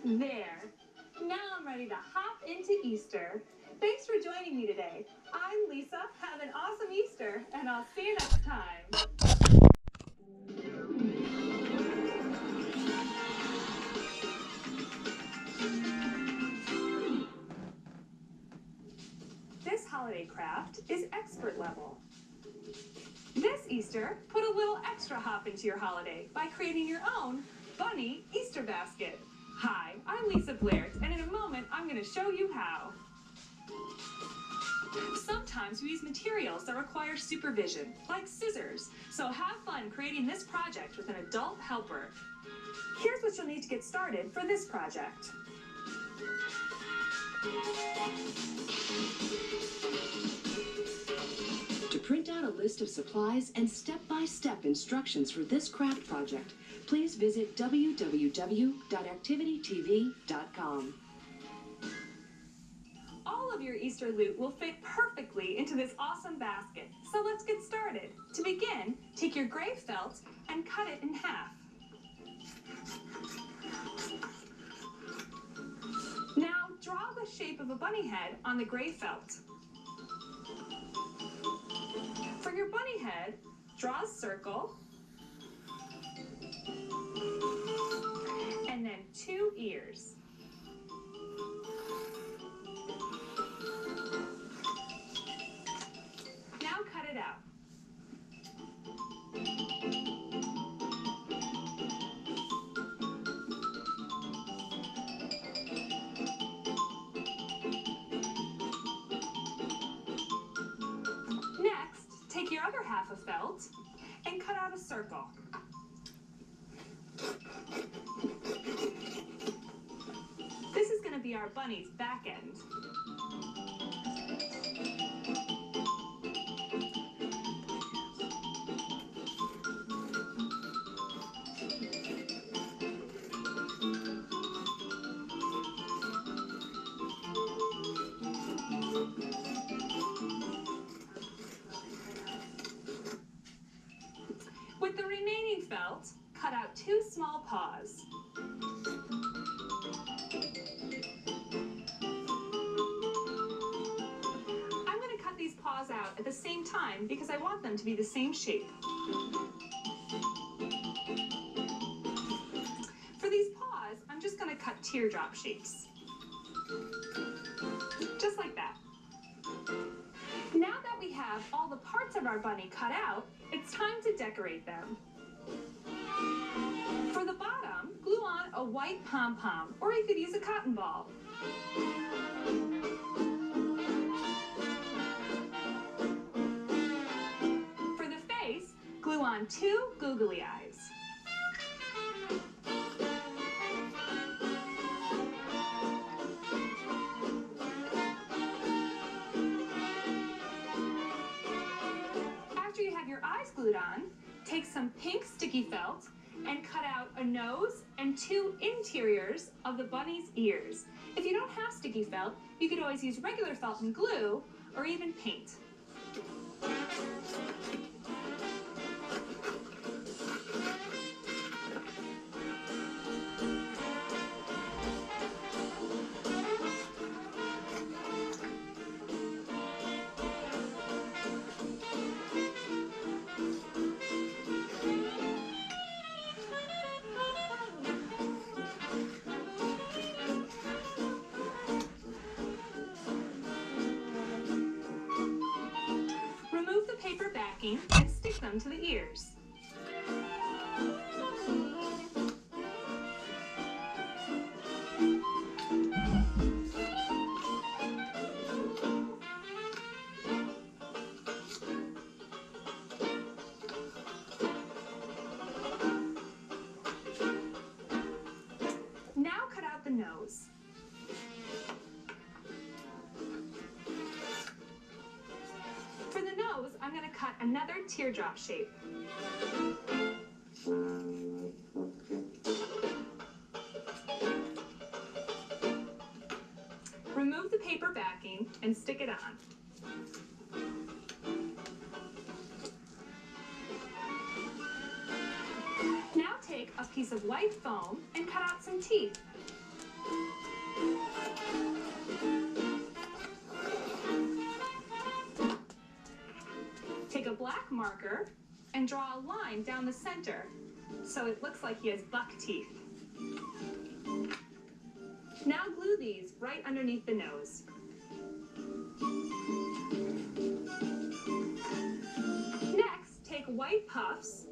There. Now I'm ready to hop into Easter. Thanks for joining me today. I'm Lisa Have an awesome Easter, and I'll see you next time. This holiday craft is expert level. This Easter, put a little extra hop into your holiday by creating your own bunny Easter basket. Hi, I'm Lisa Blair, and in a moment, I'm going to show you how. Sometimes we use materials that require supervision, like scissors, so have fun creating this project with an adult helper. Here's what you'll need to get started for this project. To print out a list of supplies and step-by-step instructions for this craft project, please visit www.activitytv.com. All of your Easter loot will fit perfectly into this awesome basket, so let's get started. To begin, take your gray felt and cut it in half. Now, draw the shape of a bunny head on the gray felt. For your bunny head, draw a circle, and then 2 ears. Now cut it out. Next, take your other half of felt and cut out a circle. This is going to be our bunny's back end. With the remaining felt, cut out 2 small paws. I'm going to cut these paws out at the same time because I want them to be the same shape. For these paws, I'm just going to cut teardrop shapes. Just like that. Now that we have all the parts of our bunny cut out, it's time to decorate them. For the bottom, glue on a white pom-pom, or you could use a cotton ball. For the face, glue on 2 googly eyes. After you have your eyes glued on, take some pink sticky felt and cut out a nose and 2 interiors of the bunny's ears. If you don't have sticky felt, you could always use regular felt and glue, or even paint. Remove the paper backing and stick them to the ears. Now cut out the nose. For the nose, I'm going to cut another teardrop shape. Remove the paper backing and stick it on. Now take a piece of white foam and cut out some teeth. take a black marker and draw a line down the center so it looks like he has buck teeth. Now glue these right underneath the nose. Next, take white puffs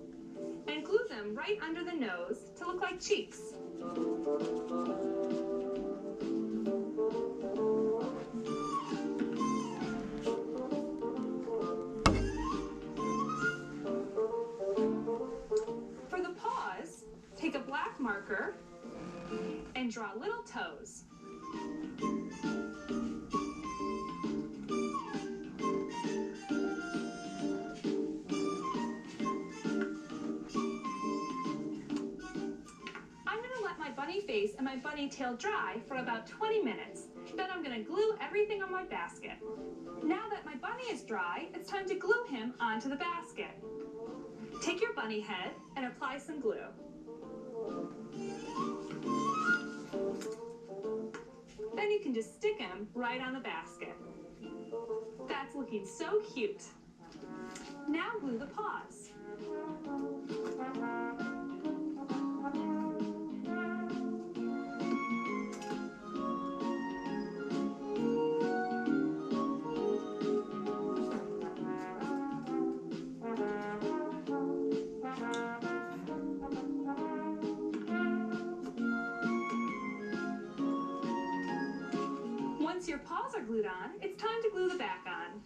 and glue them right under the nose to look like cheeks. For the paws, take a black marker and draw little toes. Bunny face and my bunny tail dry for about 20 minutes. Then I'm going to glue everything on my basket. Now that my bunny is dry, it's time to glue him onto the basket. Take your bunny head and apply some glue. Then you can just stick him right on the basket. That's looking so cute. Now glue the paws. Once your paws are glued on, it's time to glue the back on.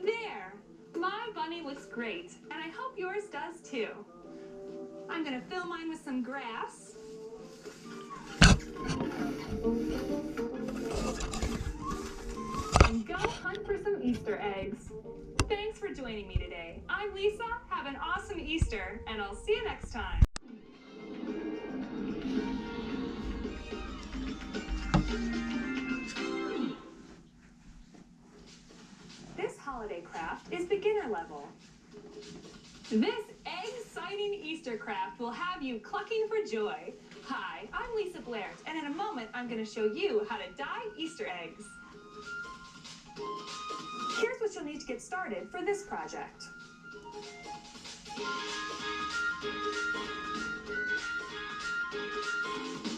There! My bunny looks great, and I hope yours does too. I'm gonna fill mine with some grass. And go hunt for some Easter eggs. Thanks for joining me today. I'm Lisa. Have an awesome Easter, and I'll see you next time. This holiday craft is beginner level. This egg-citing Easter craft will have you clucking for joy. Hi, I'm Lisa Blair, and in a moment I'm going to show you how to dye Easter eggs. Here's what you'll need to get started for this project.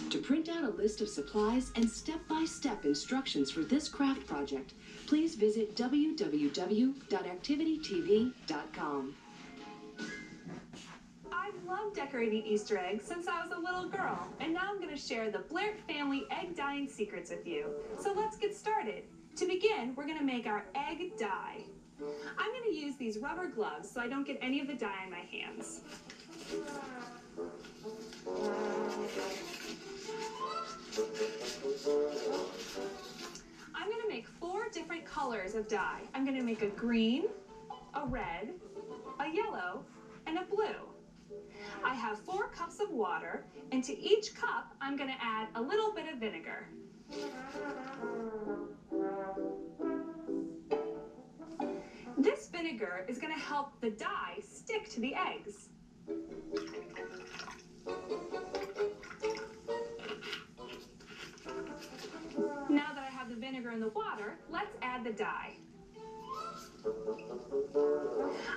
To print out a list of supplies and step-by-step instructions for this craft project, please visit www.activitytv.com. I've loved decorating Easter eggs since I was a little girl, and now I'm going to share the Blair family egg dyeing secrets with you. So let's get started. To begin, we're going to make our egg dye. I'm going to use these rubber gloves so I don't get any of the dye on my hands. I'm going to make 4 different colors of dye. I'm going to make a green, a red, a yellow, and a blue. I have 4 cups of water, and to each cup, I'm going to add a little bit of vinegar. This vinegar is going to help the dye stick to the eggs. Now that I have the vinegar in the water, let's add the dye.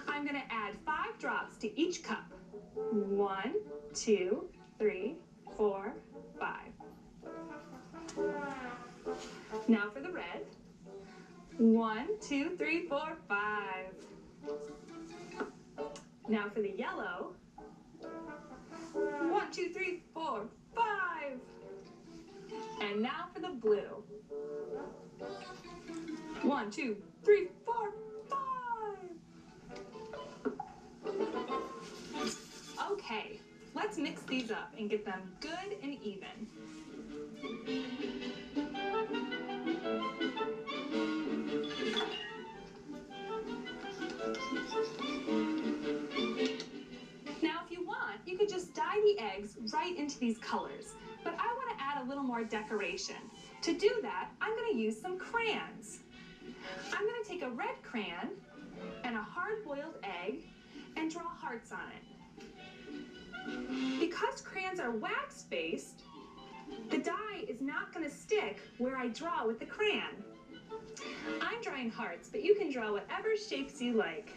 I'm going to add 5 drops to each cup. 1, 2, 3, 4, 5. Now for the red. 1, 2, 3, 4, 5. Now for the yellow. 1, 2, 3, 4, 5. And now for the blue. 1, 2, 3, 4, 5. Okay, let's mix these up and get them good and even. Now, if you want, you could just dye the eggs right into these colors, but I want to add a little more decoration. To do that, I'm going to use some crayons. I'm going to take a red crayon and a hard hard-boiled egg and draw hearts on it. Because crayons are wax-based, the dye is not going to stick where I draw with the crayon. I'm drawing hearts, but you can draw whatever shapes you like.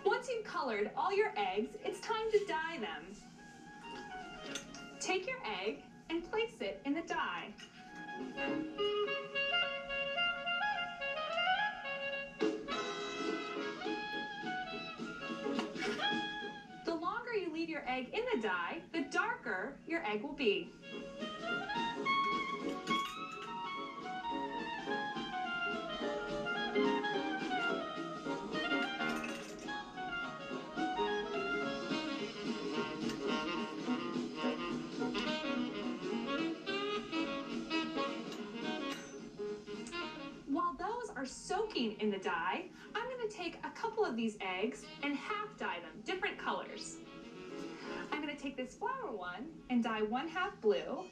Once you've colored all your eggs, it's time to dye them. Take your egg and place it in the dye. The longer you leave your egg in the dye, the darker your egg will be. While those are soaking in the dye, I'm going to take a couple of these eggs and half dye them different colors. I'm going to take this flower one and dye 1/2 blue.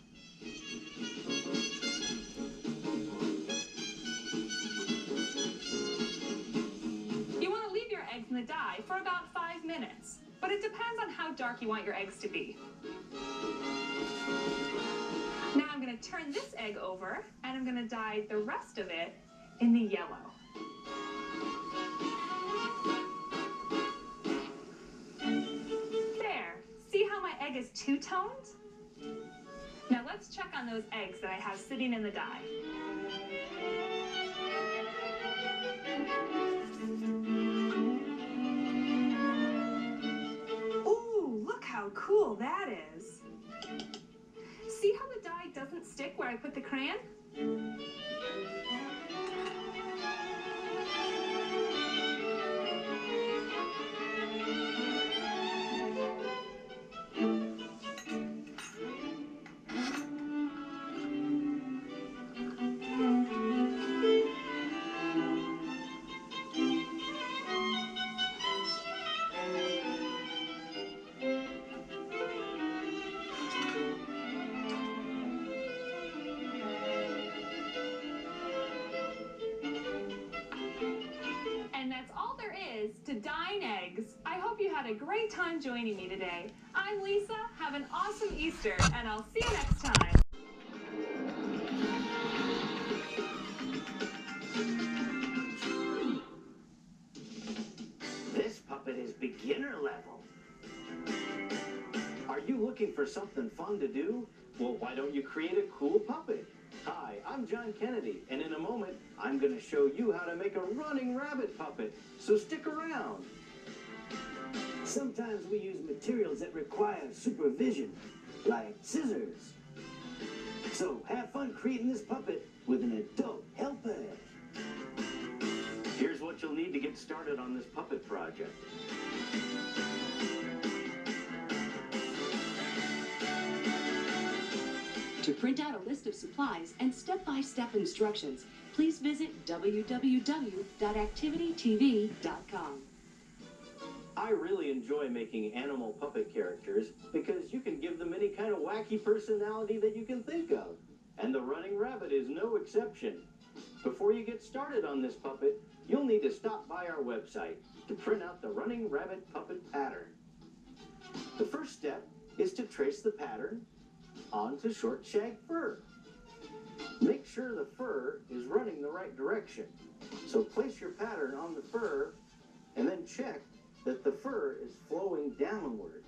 You want to leave your eggs in the dye for about 5 minutes, but it depends on how dark you want your eggs to be. Now I'm going to turn this egg over and I'm going to dye the rest of it in the yellow. There. See how my egg is two-toned? Now let's check on those eggs that I have sitting in the dye. Ooh, look how cool that is. See how the dye doesn't stick where I put the crayon? And that's all there is to dyeing eggs. I hope you had a great time joining me today. I'm Lisa. Have an awesome Easter, and I'll see you next time. This puppet is beginner level. Are you looking for something fun to do? Well, why don't you create a cool puppet? Hi, I'm John Kennedy, and in a moment, I'm going to show you how to make a running rabbit puppet. So stick around. Sometimes we use materials that require supervision, like scissors. So have fun creating this puppet with an adult helper. Here's what you'll need to get started on this puppet project. To print out a list of supplies and step-by-step instructions, please visit www.activitytv.com. I really enjoy making animal puppet characters because you can give them any kind of wacky personality that you can think of. And the running rabbit is no exception. Before you get started on this puppet, you'll need to stop by our website to print out the running rabbit puppet pattern. The first step is to trace the pattern onto short shag fur. Make sure the fur is running the right direction. So place your pattern on the fur and then check that the fur is flowing downward.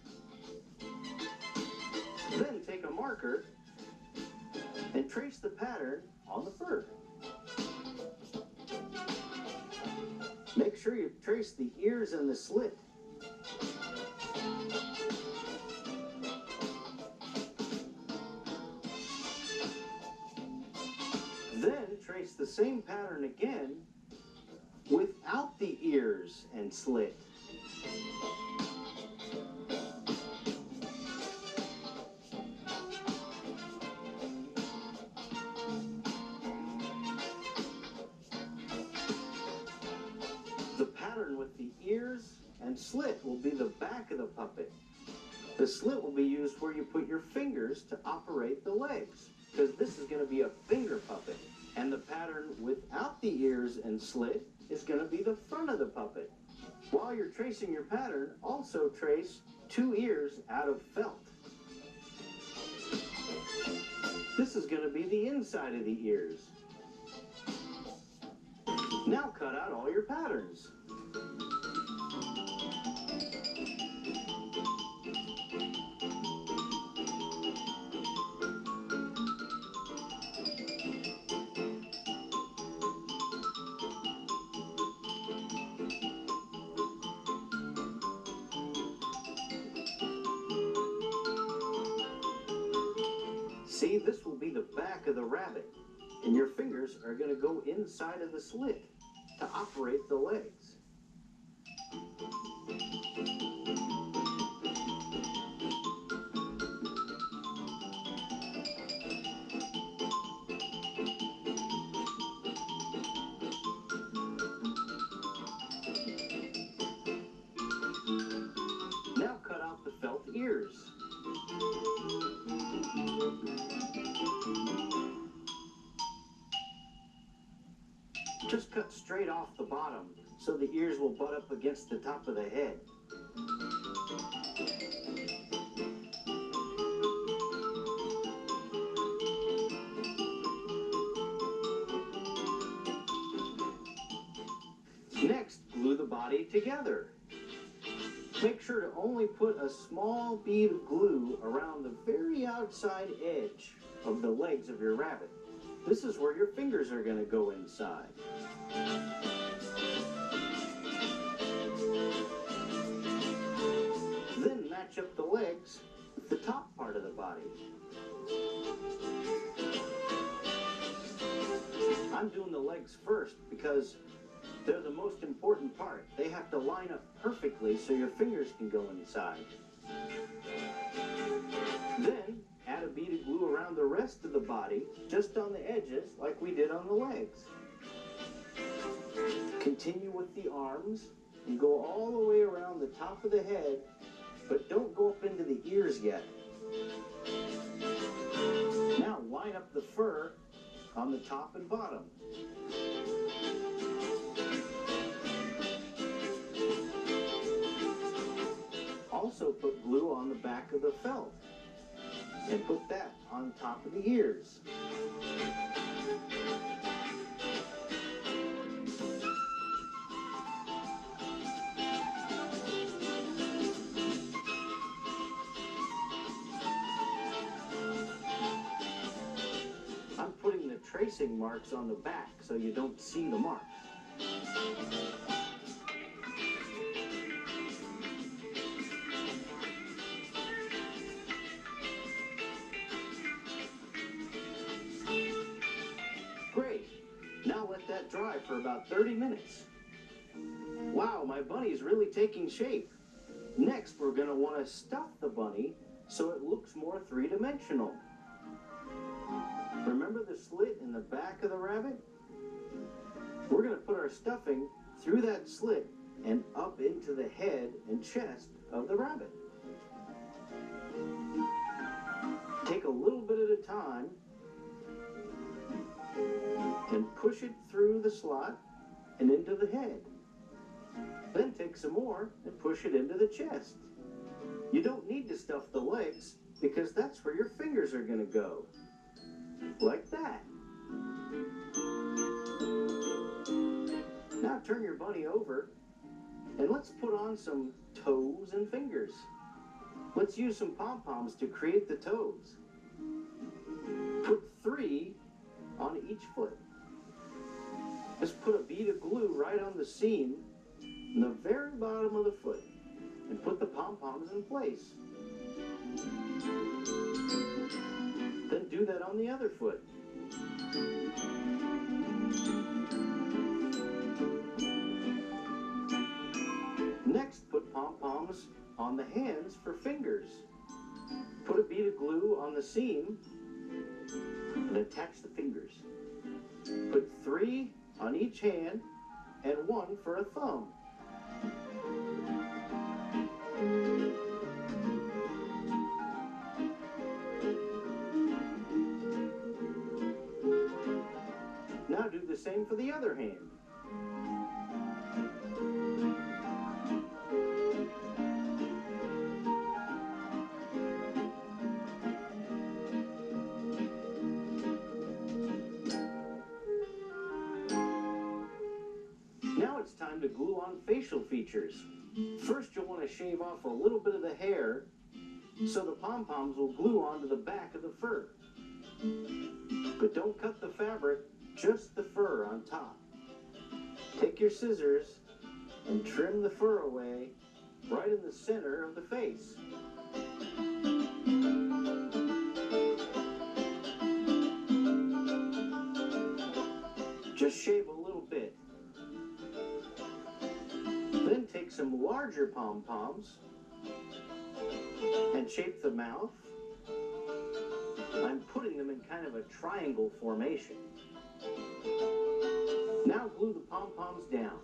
Then take a marker and trace the pattern on the fur. Make sure you trace the ears and the slit. Then trace the same pattern again without the ears and slit. The pattern with the ears and slit will be the back of the puppet. The slit will be used where you put your fingers to operate the legs, because this is going to be a finger puppet. And the pattern without the ears and slit is going to be the front of the puppet. While you're tracing your pattern, also trace 2 ears out of felt. This is going to be the inside of the ears. Now cut out all your patterns. See, this will be the back of the rabbit, and your fingers are going to go inside of the slit to operate the legs. Now cut out the felt ears. Just cut straight off the bottom so the ears will butt up against the top of the head. Next, glue the body together. Make sure to only put a small bead of glue around the very outside edge of the legs of your rabbit. This is where your fingers are going to go inside. Then match up the legs with the top part of the body. I'm doing the legs first because they're the most important part. They have to line up perfectly so your fingers can go inside. Then add a bead of glue around the rest of the body, just on the edges, like we did on the legs. Continue with the arms and go all the way around the top of the head, but don't go up into the ears yet. Now line up the fur on the top and bottom. Also put glue on the back of the felt and put that on top of the ears. I'm putting the tracing marks on the back so you don't see the marks. Great. Now let that dry for about 30 minutes. Wow, my bunny's really taking shape. Next, we're going to want to stuff the bunny so it looks more three-dimensional. Remember the slit in the back of the rabbit? We're going to put our stuffing through that slit and up into the head and chest of the rabbit. Take a little bit at a time and push it through the slot and into the head. Then take some more and push it into the chest. You don't need to stuff the legs because that's where your fingers are going to go. Like that. Now turn your bunny over and let's put on some toes and fingers. Let's use some pom-poms to create the toes. Put 3 on each foot. Just put a bead of glue right on the seam in the very bottom of the foot and put the pom-poms in place. Then do that on the other foot. on the hands for fingers. Put a bead of glue on the seam and attach the fingers. Put 3 on each hand and 1 for a thumb. Now do the same for the other hand. Now it's time to glue on facial features. First, you'll want to shave off a little bit of the hair so the pom-poms will glue onto the back of the fur. But don't cut the fabric, just the fur on top. Take your scissors and trim the fur away right in the center of the face. Just shave a little bit. Then take some larger pom-poms and shape the mouth. I'm putting them in kind of a triangle formation. Now glue the pom-poms down.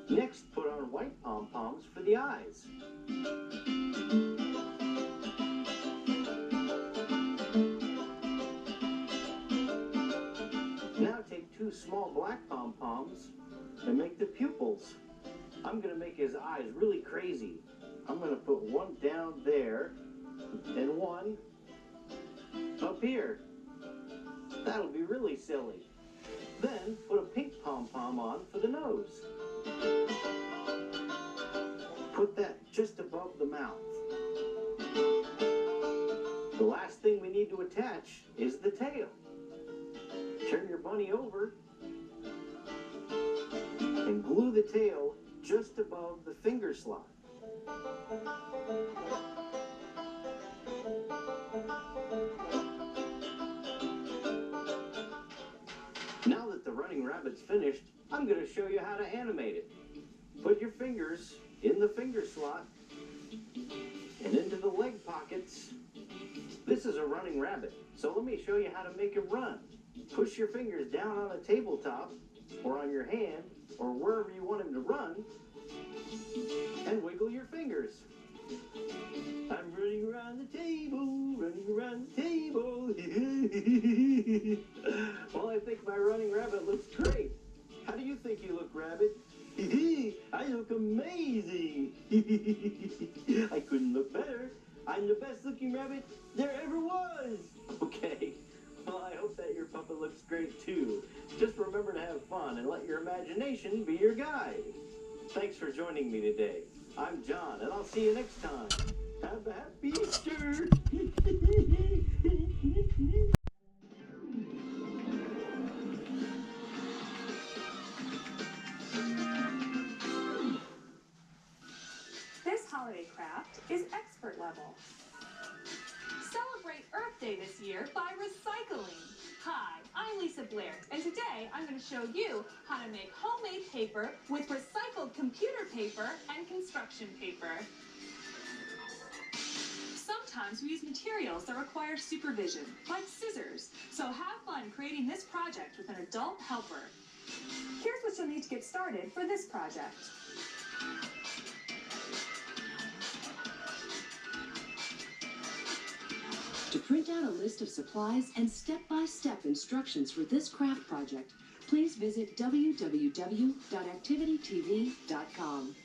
Next, put on white pom-poms for the eyes. Now take 2 small black pom-poms and make the pupils. I'm going to make his eyes really crazy. I'm going to put 1 down there and 1 up here. That'll be really silly. Then put a pink pom-pom on for the nose. Put that just above the mouth. The last thing we need to attach is the tail. Turn your bunny over and glue the tail just above the finger slot. Now that the running rabbit's finished, I'm going to show you how to animate it. Put your fingers in the finger slot and into the leg pockets. This is a running rabbit, so let me show you how to make it run. Push your fingers down on a tabletop or on your hand or wherever you want him to run and wiggle your fingers. I'm running around the table, running around the table. Well, I think my running rabbit looks great. How do you think you look, Rabbit? I look amazing. I couldn't look better. I'm the best looking rabbit there ever was. Okay. Well, I hope that your puppet looks great too. Just remember to have fun and let your imagination be your guide. Thanks for joining me today. I'm John, and I'll see you next time. Have a happy Easter! This holiday craft is expert level. Celebrate Earth Day this year by recycling. Hi, I'm Lisa Blair, and today I'm going to show you how to make homemade paper with recycled computer paper and construction paper. Sometimes we use materials that require supervision, like scissors, so have fun creating this project with an adult helper. Here's what you'll need to get started for this project. To print out a list of supplies and step-by-step instructions for this craft project, please visit www.activitytv.com.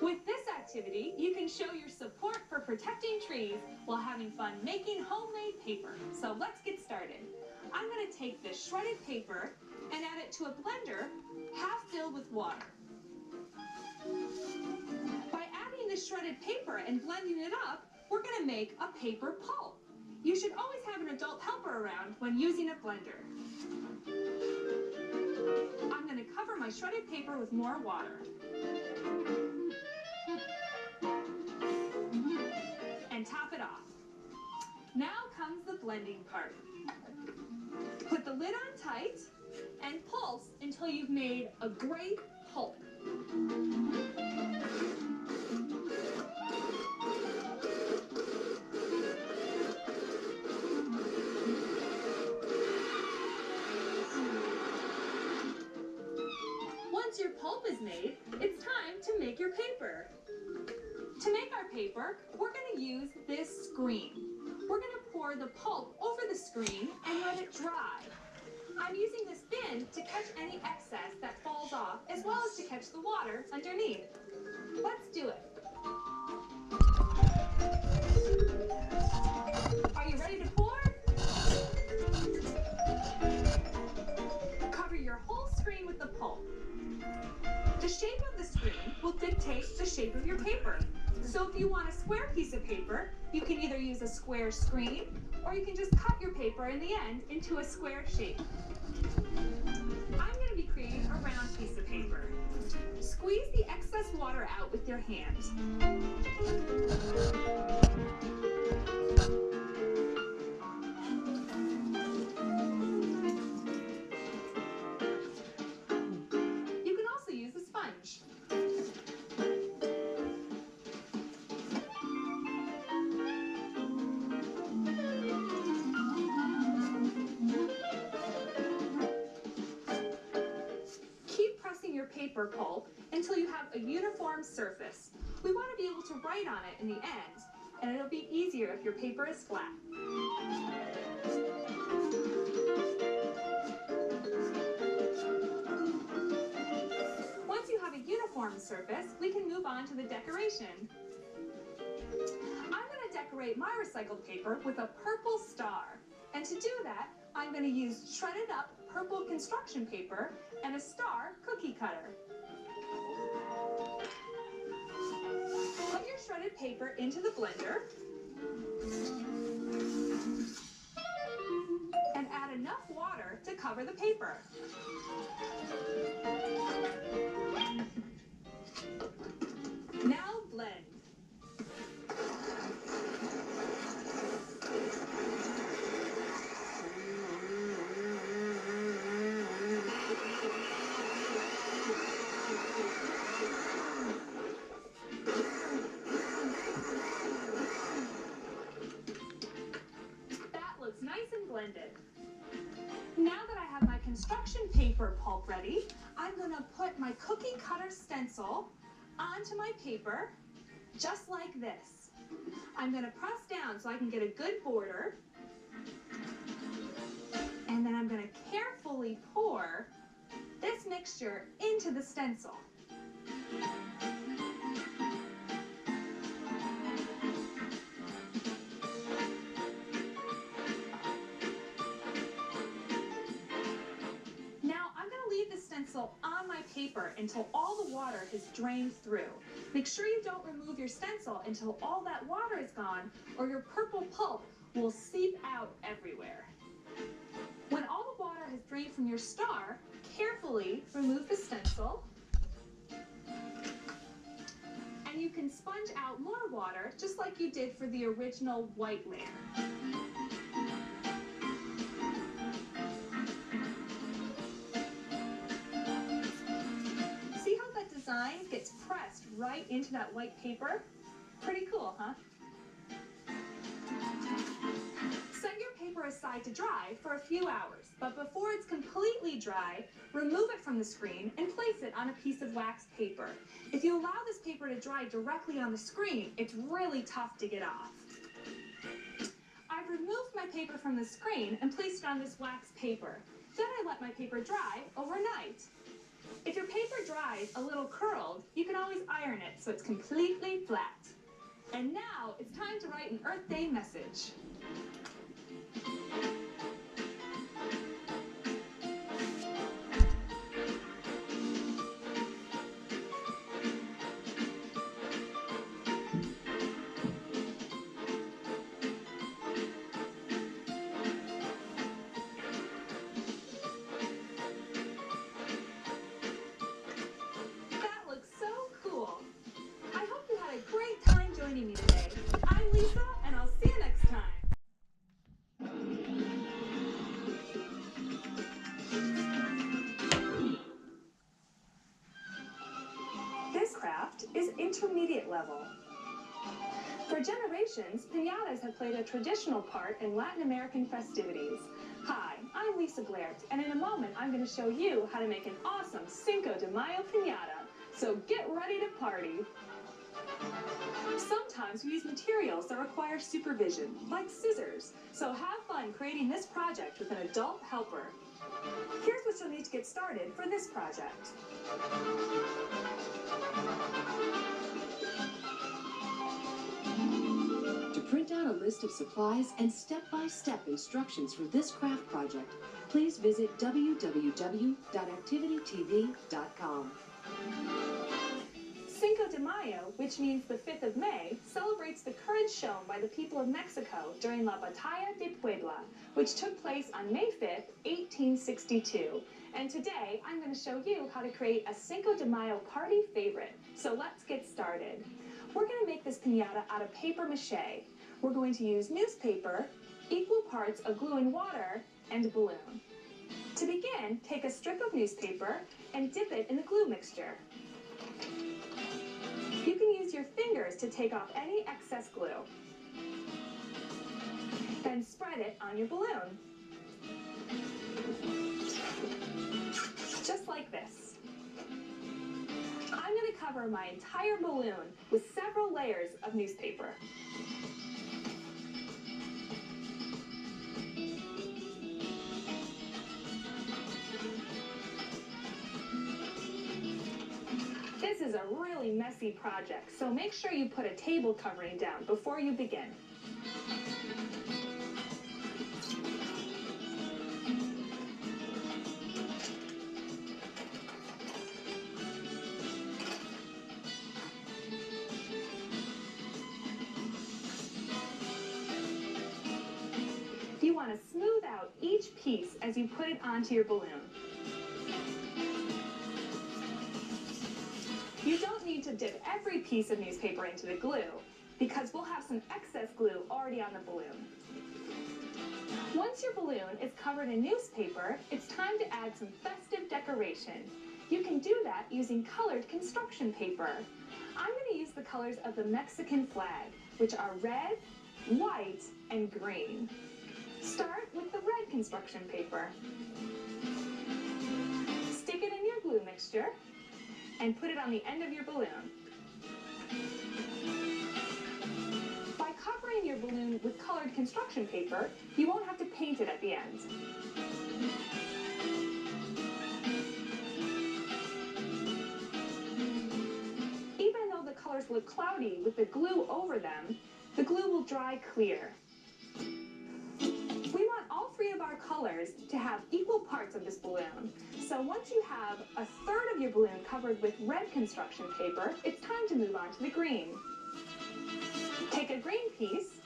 With this activity, you can show your support for protecting trees while having fun making homemade paper. So let's get started. I'm going to take this shredded paper and add it to a blender half filled with water. By adding the shredded paper and blending it up, we're going to make a paper pulp. You should always have an adult helper around when using a blender. I'm going to cover my shredded paper with more water. And top it off. blending part. Put the lid on tight and pulse until you've made a great pulp. Once your pulp is made, it's time to make your paper. To make our paper, we're going to use this screen. We're going to pour the pulp over the screen and let it dry. I'm using this bin to catch any excess that falls off, as well as to catch the water underneath. Let's do it. Are you ready to pour? Cover your whole screen with the pulp. The shape of the screen will dictate the shape of your paper. So if you want a square piece of paper, you can either use a square screen, or you can just cut your paper in the end into a square shape. I'm going to be creating a round piece of paper. Squeeze the excess water out with your hand. You can also use a sponge. Your paper pulp until you have a uniform surface. We want to be able to write on it in the end, and it'll be easier if your paper is flat. Once you have a uniform surface, we can move on to the decoration. I'm going to decorate my recycled paper with a purple star. And to do that, I'm going to use shredded up purple construction paper and a star cookie cutter. Put your shredded paper into the blender and add enough water to cover the paper. Now blend. Blended. Now that I have my construction paper pulp ready, I'm going to put my cookie cutter stencil onto my paper, just like this. I'm going to press down so I can get a good border, and then I'm going to carefully pour this mixture into the stencil. On my paper until all the water has drained through. Make sure you don't remove your stencil until all that water is gone, or your purple pulp will seep out everywhere. When all the water has drained from your star, carefully remove the stencil, and you can sponge out more water just like you did for the original white layer. Gets pressed right into that white paper. Pretty cool, huh? Set your paper aside to dry for a few hours, but before it's completely dry, remove it from the screen and place it on a piece of wax paper. If you allow this paper to dry directly on the screen, it's really tough to get off. I've removed my paper from the screen and placed it on this wax paper. Then I let my paper dry overnight. If your paper dries a little curled, you can always iron it so it's completely flat. And now it's time to write an Earth Day message. Joining me today. I'm Lisa, and I'll see you next time. left is intermediate level. For generations, piñatas have played a traditional part in Latin American festivities. Hi, I'm Lisa Blair, and in a moment I'm going to show you how to make an awesome Cinco de Mayo piñata. So get ready to party! Sometimes we use materials that require supervision, like scissors. So have fun creating this project with an adult helper. Here's what you'll need to get started for this project. To print out a list of supplies and step-by-step instructions for this craft project, please visit www.activitytv.com. Cinco de Mayo, which means the 5th of May, celebrates the courage shown by the people of Mexico during La Batalla de Puebla, which took place on May 5th, 1862. And today, I'm going to show you how to create a Cinco de Mayo party favorite. So let's get started. We're going to make this piñata out of paper mache. We're going to use newspaper, equal parts of glue and water, and a balloon. To begin, take a strip of newspaper and dip it in the glue mixture. You can use your fingers to take off any excess glue. Then spread it on your balloon. Just like this. I'm going to cover my entire balloon with several layers of newspaper. This is a really messy project, so make sure you put a table covering down before you begin. You want to smooth out each piece as you put it onto your balloon. You don't need to dip every piece of newspaper into the glue, because we'll have some excess glue already on the balloon. Once your balloon is covered in newspaper, it's time to add some festive decoration. You can do that using colored construction paper. I'm going to use the colors of the Mexican flag, which are red, white, and green. Start with the red construction paper. Stick it in your glue mixture and put it on the end of your balloon. By covering your balloon with colored construction paper, you won't have to paint it at the end. Even though the colors look cloudy with the glue over them, the glue will dry clear. We want all three of our colors to have equal parts of this balloon. So once you have a third of your balloon covered with red construction paper, it's time to move on to the green. Take a green piece,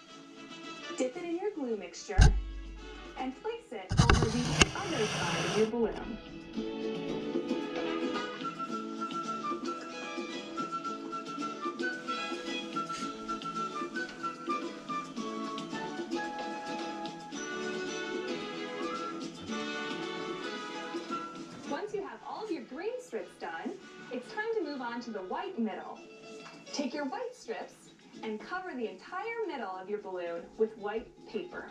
dip it in your glue mixture, and place it over the underside of your balloon. Once you have all of your green strips done, it's time to move on to the white middle. Take your white strips and cover the entire middle of your balloon with white paper.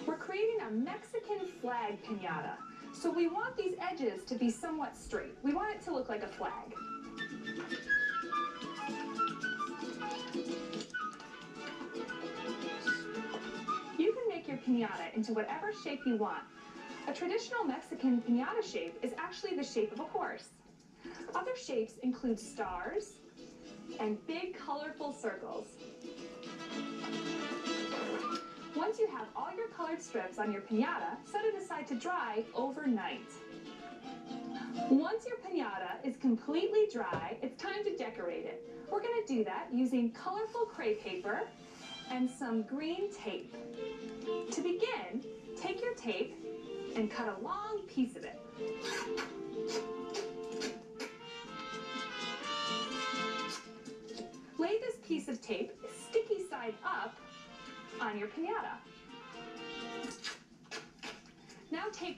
We're creating a Mexican flag piñata, so we want these edges to be somewhat straight. We want it to look like a flag. You can make your piñata into whatever shape you want. A traditional Mexican piñata shape is actually the shape of a horse. Other shapes include stars and big colorful circles. Once you have all your colored strips on your piñata, set it aside to dry overnight. Once your piñata is completely dry, it's time to decorate it. We're going to do that using colorful crepe paper and some green tape. To begin, take your tape and cut a long piece of it. Lay this piece of tape sticky side up on your piñata.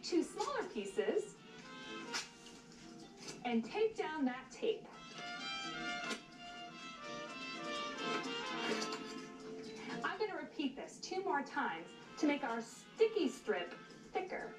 2 smaller pieces and tape down that tape. I'm going to repeat this 2 more times to make our sticky strip thicker.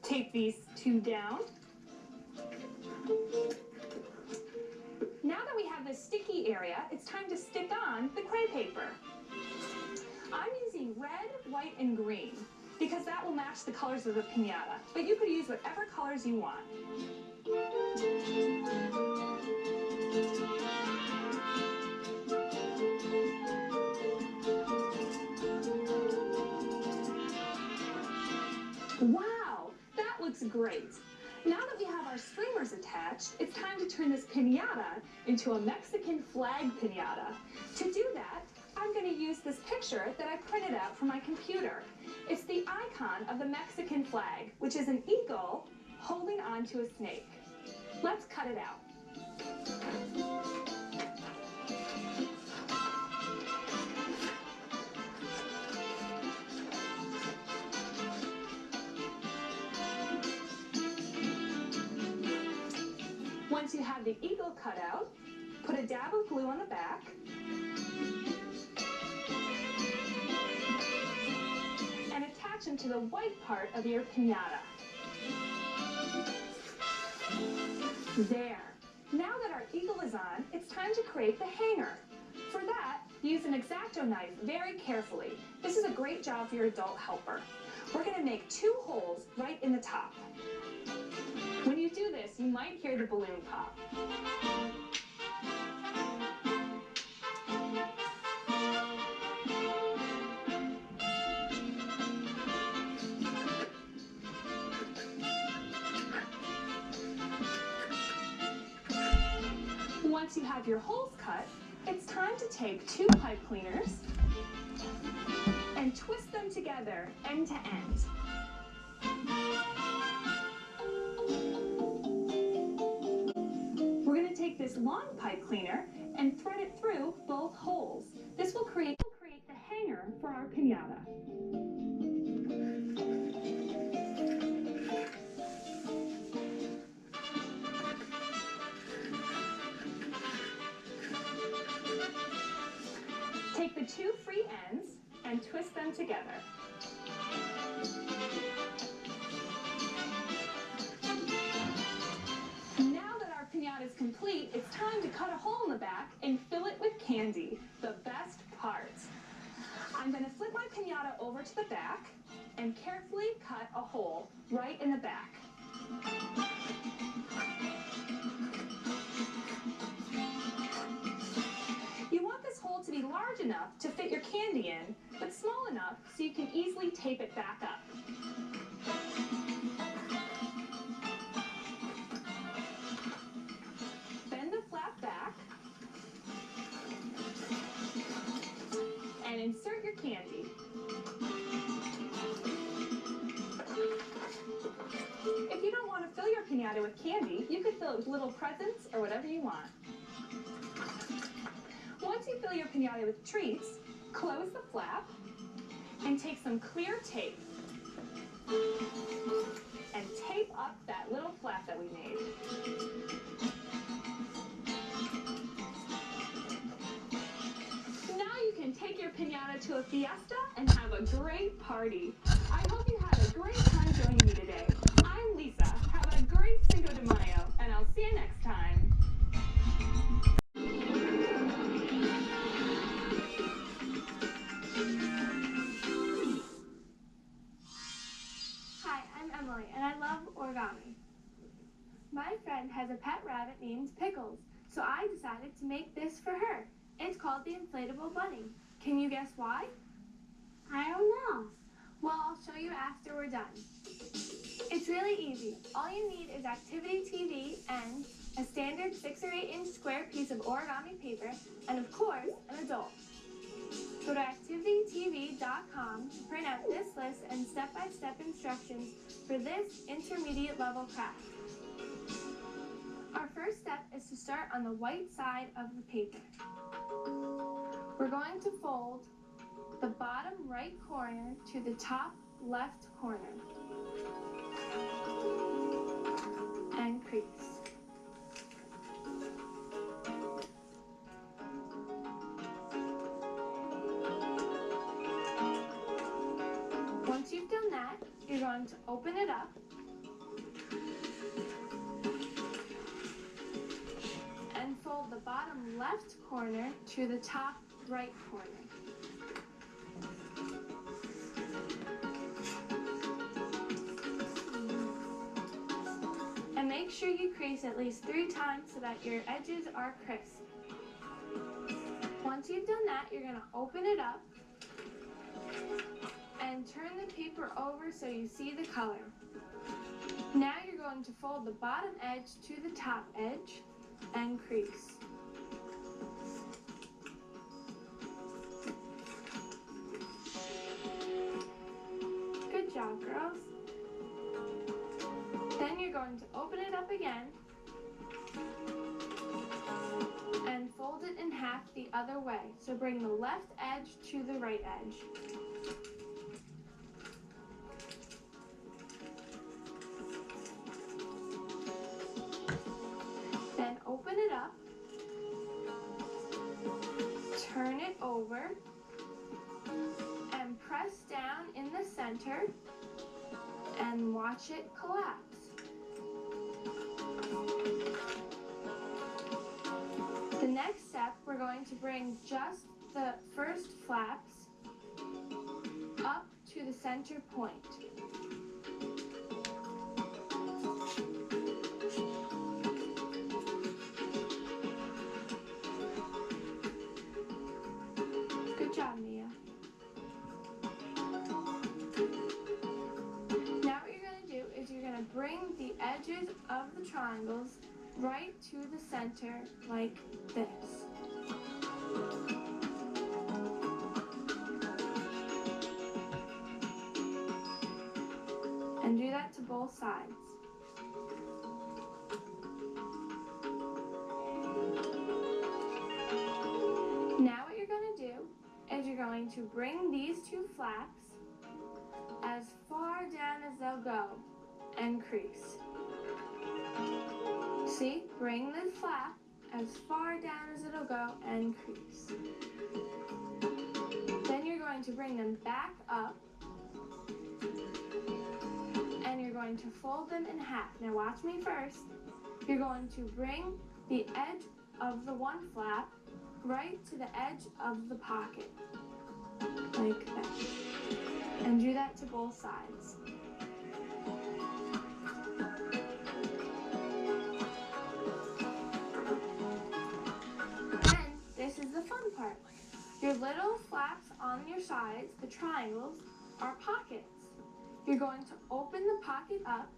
Tape these 2 down. Now that we have this sticky area, it's time to stick on the crepe paper. I'm using red, white, and green because that will match the colors of the piñata, but you could use whatever colors you want. Wow, that looks great. Now that we have our streamers attached, it's time to turn this piñata into a Mexican flag piñata. To do that, I'm going to use this picture that I printed out from my computer. It's the icon of the Mexican flag, which is an eagle holding onto a snake. Let's cut it out. Once you have the eagle cut out, put a dab of glue on the back. And attach them to the white part of your piñata. There. Now that our eagle is on, it's time to create the hanger. For that, use an X-Acto knife very carefully. This is a great job for your adult helper. We're going to make 2 holes right in the top. When you do this, you might hear the balloon pop. Once you have your holes cut, it's time to take 2 pipe cleaners and twist them together end to end. We're going to take this long pipe cleaner and thread it through both holes. This will create the hanger for our piñata. Take the 2 free ends and twist them together. Now that our piñata is complete, it's time to cut a hole in the back and fill it with candy, the best part. I'm going to flip my piñata over to the back and carefully cut a hole right in the back. You want this hole to be large enough to fit your candy in, but small enough so you can easily tape it back up. Bend the flap back and insert your candy. If you don't want to fill your piñata with candy, you could fill it with little presents or whatever you want. Once you fill your piñata with treats, close the flap and take some clear tape and tape up that little flap that we made. Now you can take your piñata to a fiesta and have a great party. I hope you had a great time joining me today. I'm Lisa. Have a great Cinco de Mayo, and I'll see you next time. Hi, I'm Emily, and I love origami. My friend has a pet rabbit named Pickles, so I decided to make this for her. It's called the Inflatable Bunny. Can you guess why? I don't know. Well, I'll show you after we're done. It's really easy. All you need is Activity TV and a standard 6 or 8 inch square piece of origami paper, and of course, an adult. Go to activitytv.com to print out this list and step-by-step instructions for this intermediate level craft. Our first step is to start on the white side of the paper. We're going to fold the bottom right corner to the top left corner and crease. Once you've done that, you're going to open it up and fold the bottom left corner to the top right corner. And make sure you crease at least 3 times so that your edges are crisp. Once you've done that, you're going to open it up and turn the paper over so you see the color. Now you're going to fold the bottom edge to the top edge and crease. Good job, girls. Then you're going to open it up again and fold it in half the other way. So bring the left edge to the right edge. Then open it up, turn it over, and press down in the center and watch it collapse. The next step, we're going to bring just the first flaps up to the center point. Good job, Mia. Now what you're going to do is you're going to bring the edges of the triangles right to the center like this. And do that to both sides. Now what you're going to do is you're going to bring these 2 flaps as far down as they'll go and crease. See, bring the flap as far down as it'll go and crease. Then you're going to bring them back up and you're going to fold them in half. Now watch me first. You're going to bring the edge of the one flap right to the edge of the pocket, like that. And do that to both sides. This is the fun part. Your little flaps on your sides, the triangles, are pockets. You're going to open the pocket up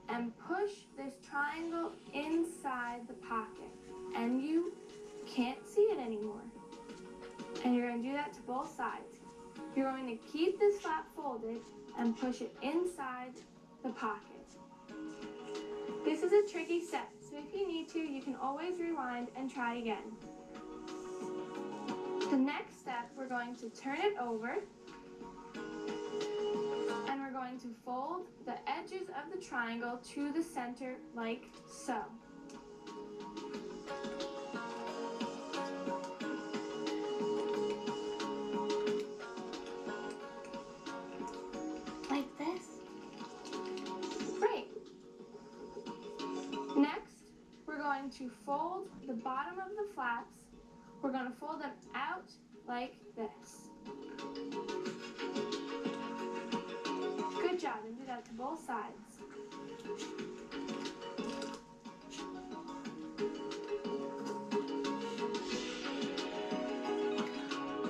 and push this triangle inside the pocket. And you can't see it anymore. And you're going to do that to both sides. You're going to keep this flap folded and push it inside the pocket. This is a tricky step, so if you need to, you can always rewind and try again. The next step, we're going to turn it over and we're going to fold the edges of the triangle to the center like so. Like this. Great. Next, we're going to fold the bottom of the flaps. We're going to fold them out like this. Good job, and do that to both sides.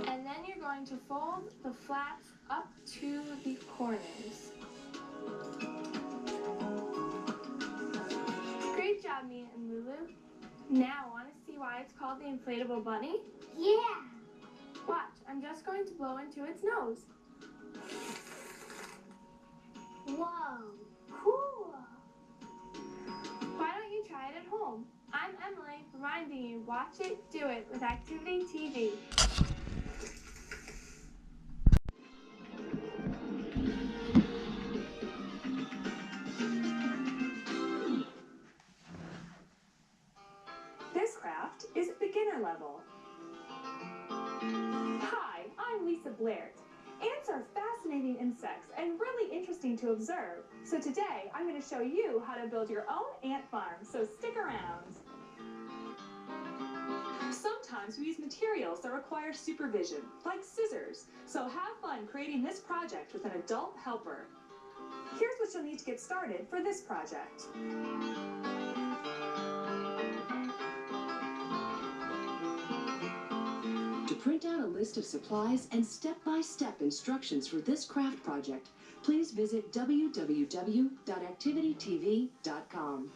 And then you're going to fold the flaps up to the corners. Great job, Mia and Lulu. Now, want to see why it's called the inflatable bunny? Yeah. Watch, I'm just going to blow into its nose. Whoa. Cool. Why don't you try it at home? I'm Emily, reminding you, watch it, do it with Activity TV. This craft is beginner level. Hi, I'm Lisa Blair. Ants are fascinating insects and really interesting to observe. So today I'm going to show you how to build your own ant farm, so stick around. Sometimes we use materials that require supervision, like scissors, so have fun creating this project with an adult helper. Here's what you'll need to get started for this project. To print out a list of supplies and step-by-step instructions for this craft project, please visit www.activitytv.com.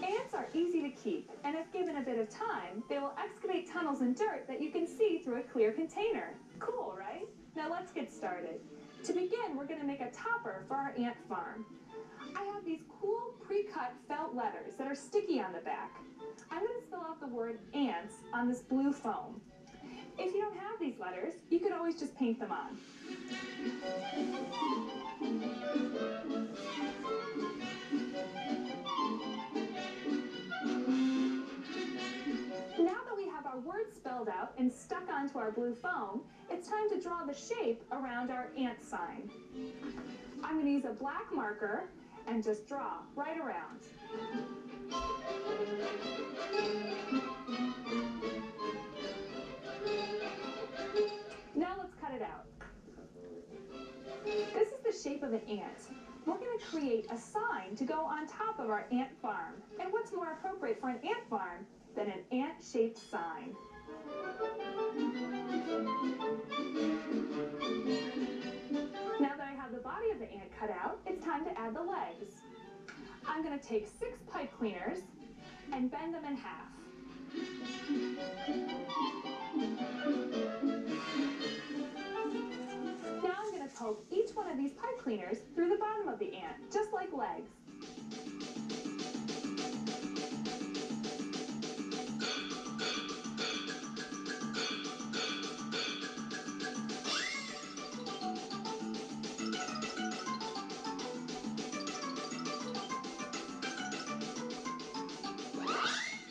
Ants are easy to keep, and if given a bit of time, they will excavate tunnels in dirt that you can see through a clear container. Cool, right? Now let's get started. To begin, we're going to make a topper for our ant farm. I have these cool pre-cut felt letters that are sticky on the back. I'm going to spell out the word ants on this blue foam. If you don't have these letters, you could always just paint them on. Now that we have our words spelled out and stuck onto our blue foam, it's time to draw the shape around our ant sign. I'm going to use a black marker and just draw right around. Now let's cut it out. This is the shape of an ant. We're going to create a sign to go on top of our ant farm. And what's more appropriate for an ant farm than an ant-shaped sign? Now that I have the body of the ant cut out, it's time to add the legs. I'm going to take 6 pipe cleaners and bend them in half. Now I'm going to poke each one of these pipe cleaners through the bottom of the ant, just like legs.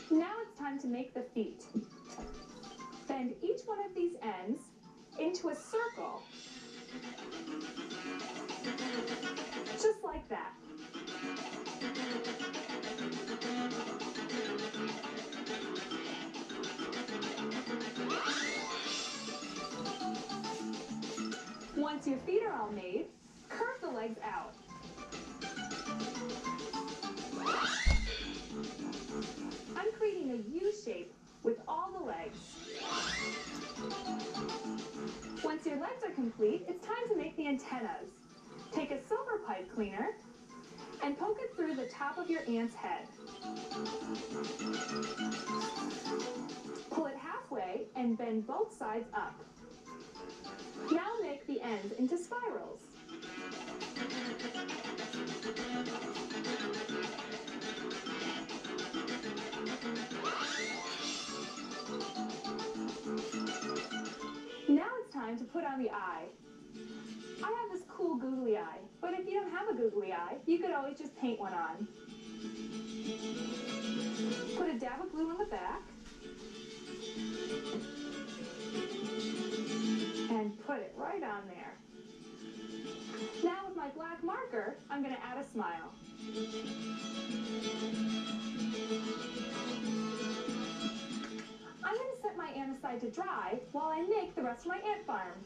Now it's time to make the feet. Bend each one of these ends into a circle, just like that. Once your feet are all made, curve the legs out. I'm creating a U shape with all the legs. Once your legs are complete, it's time to make the antennas. Take a silver pipe cleaner and poke it through the top of your ant's head. Pull it halfway and bend both sides up. Now make the ends into spirals. Now it's time to put on the eye. I have this cool googly eye, but if you don't have a googly eye, you could always just paint one on. Put a dab of glue in the back. And put it right on there. Now with my black marker, I'm going to add a smile. I'm going to set my ant aside to dry while I make the rest of my ant farm.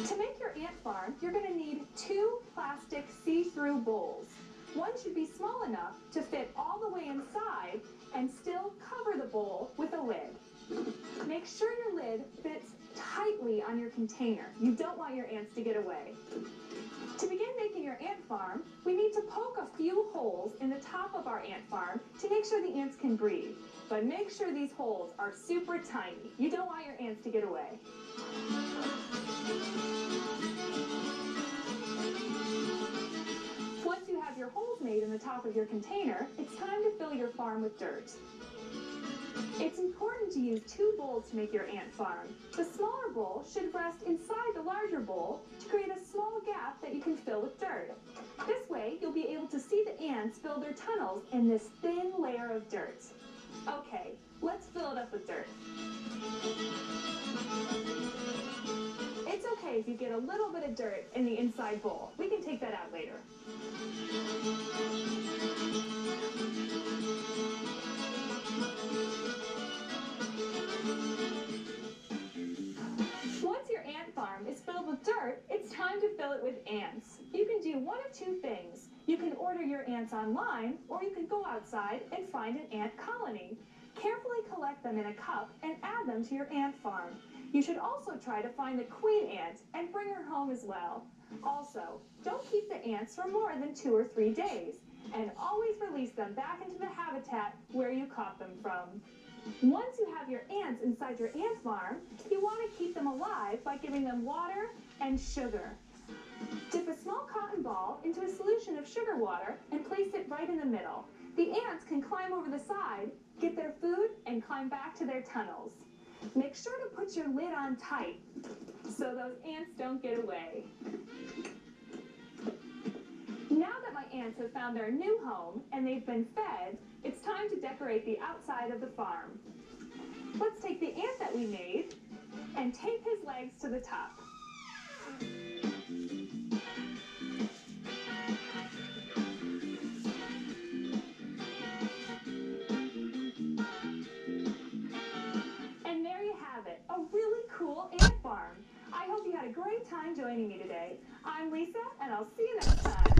To make your ant farm, you're going to need 2 plastic see-through bowls. One should be small enough to fit all the way inside and still cover the bowl with a lid. Make sure your lid fits tightly on your container. You don't want your ants to get away. To begin making making your ant farm, we need to poke a few holes in the top of our ant farm to make sure the ants can breathe. But make sure these holes are super tiny. You don't want your ants to get away. Once you have your holes made in the top of your container, it's time to fill your farm with dirt. It's important to use 2 bowls to make your ant farm. The smaller bowl should rest inside the larger bowl to create a small gap that you can fill with dirt. This way, you'll be able to see the ants build their tunnels in this thin layer of dirt. Okay, let's fill it up with dirt. It's okay if you get a little bit of dirt in the inside bowl. We can take that out later. Once your ant farm is filled with dirt, it's time to fill it with ants. You can do one of 2 things. You can order your ants online, or you can go outside and find an ant colony. Carefully collect them in a cup and add them to your ant farm. You should also try to find the queen ant and bring her home as well. Also, don't keep the ants for more than 2 or 3 days, and always release them back into the habitat where you caught them from. Once you have your ants inside your ant farm, you want to keep them alive by giving them water and sugar. Dip a small cotton ball into a solution of sugar water and place it right in the middle. The ants can climb over the side, get their food, and climb back to their tunnels. Make sure to put your lid on tight so those ants don't get away. Now that my ants have found their new home and they've been fed, it's time to decorate the outside of the farm. Let's take the ant that we made and tape his legs to the top. And there you have it, a really cool ant farm. I hope you had a great time joining me today. I'm Lisa, and I'll see you next time.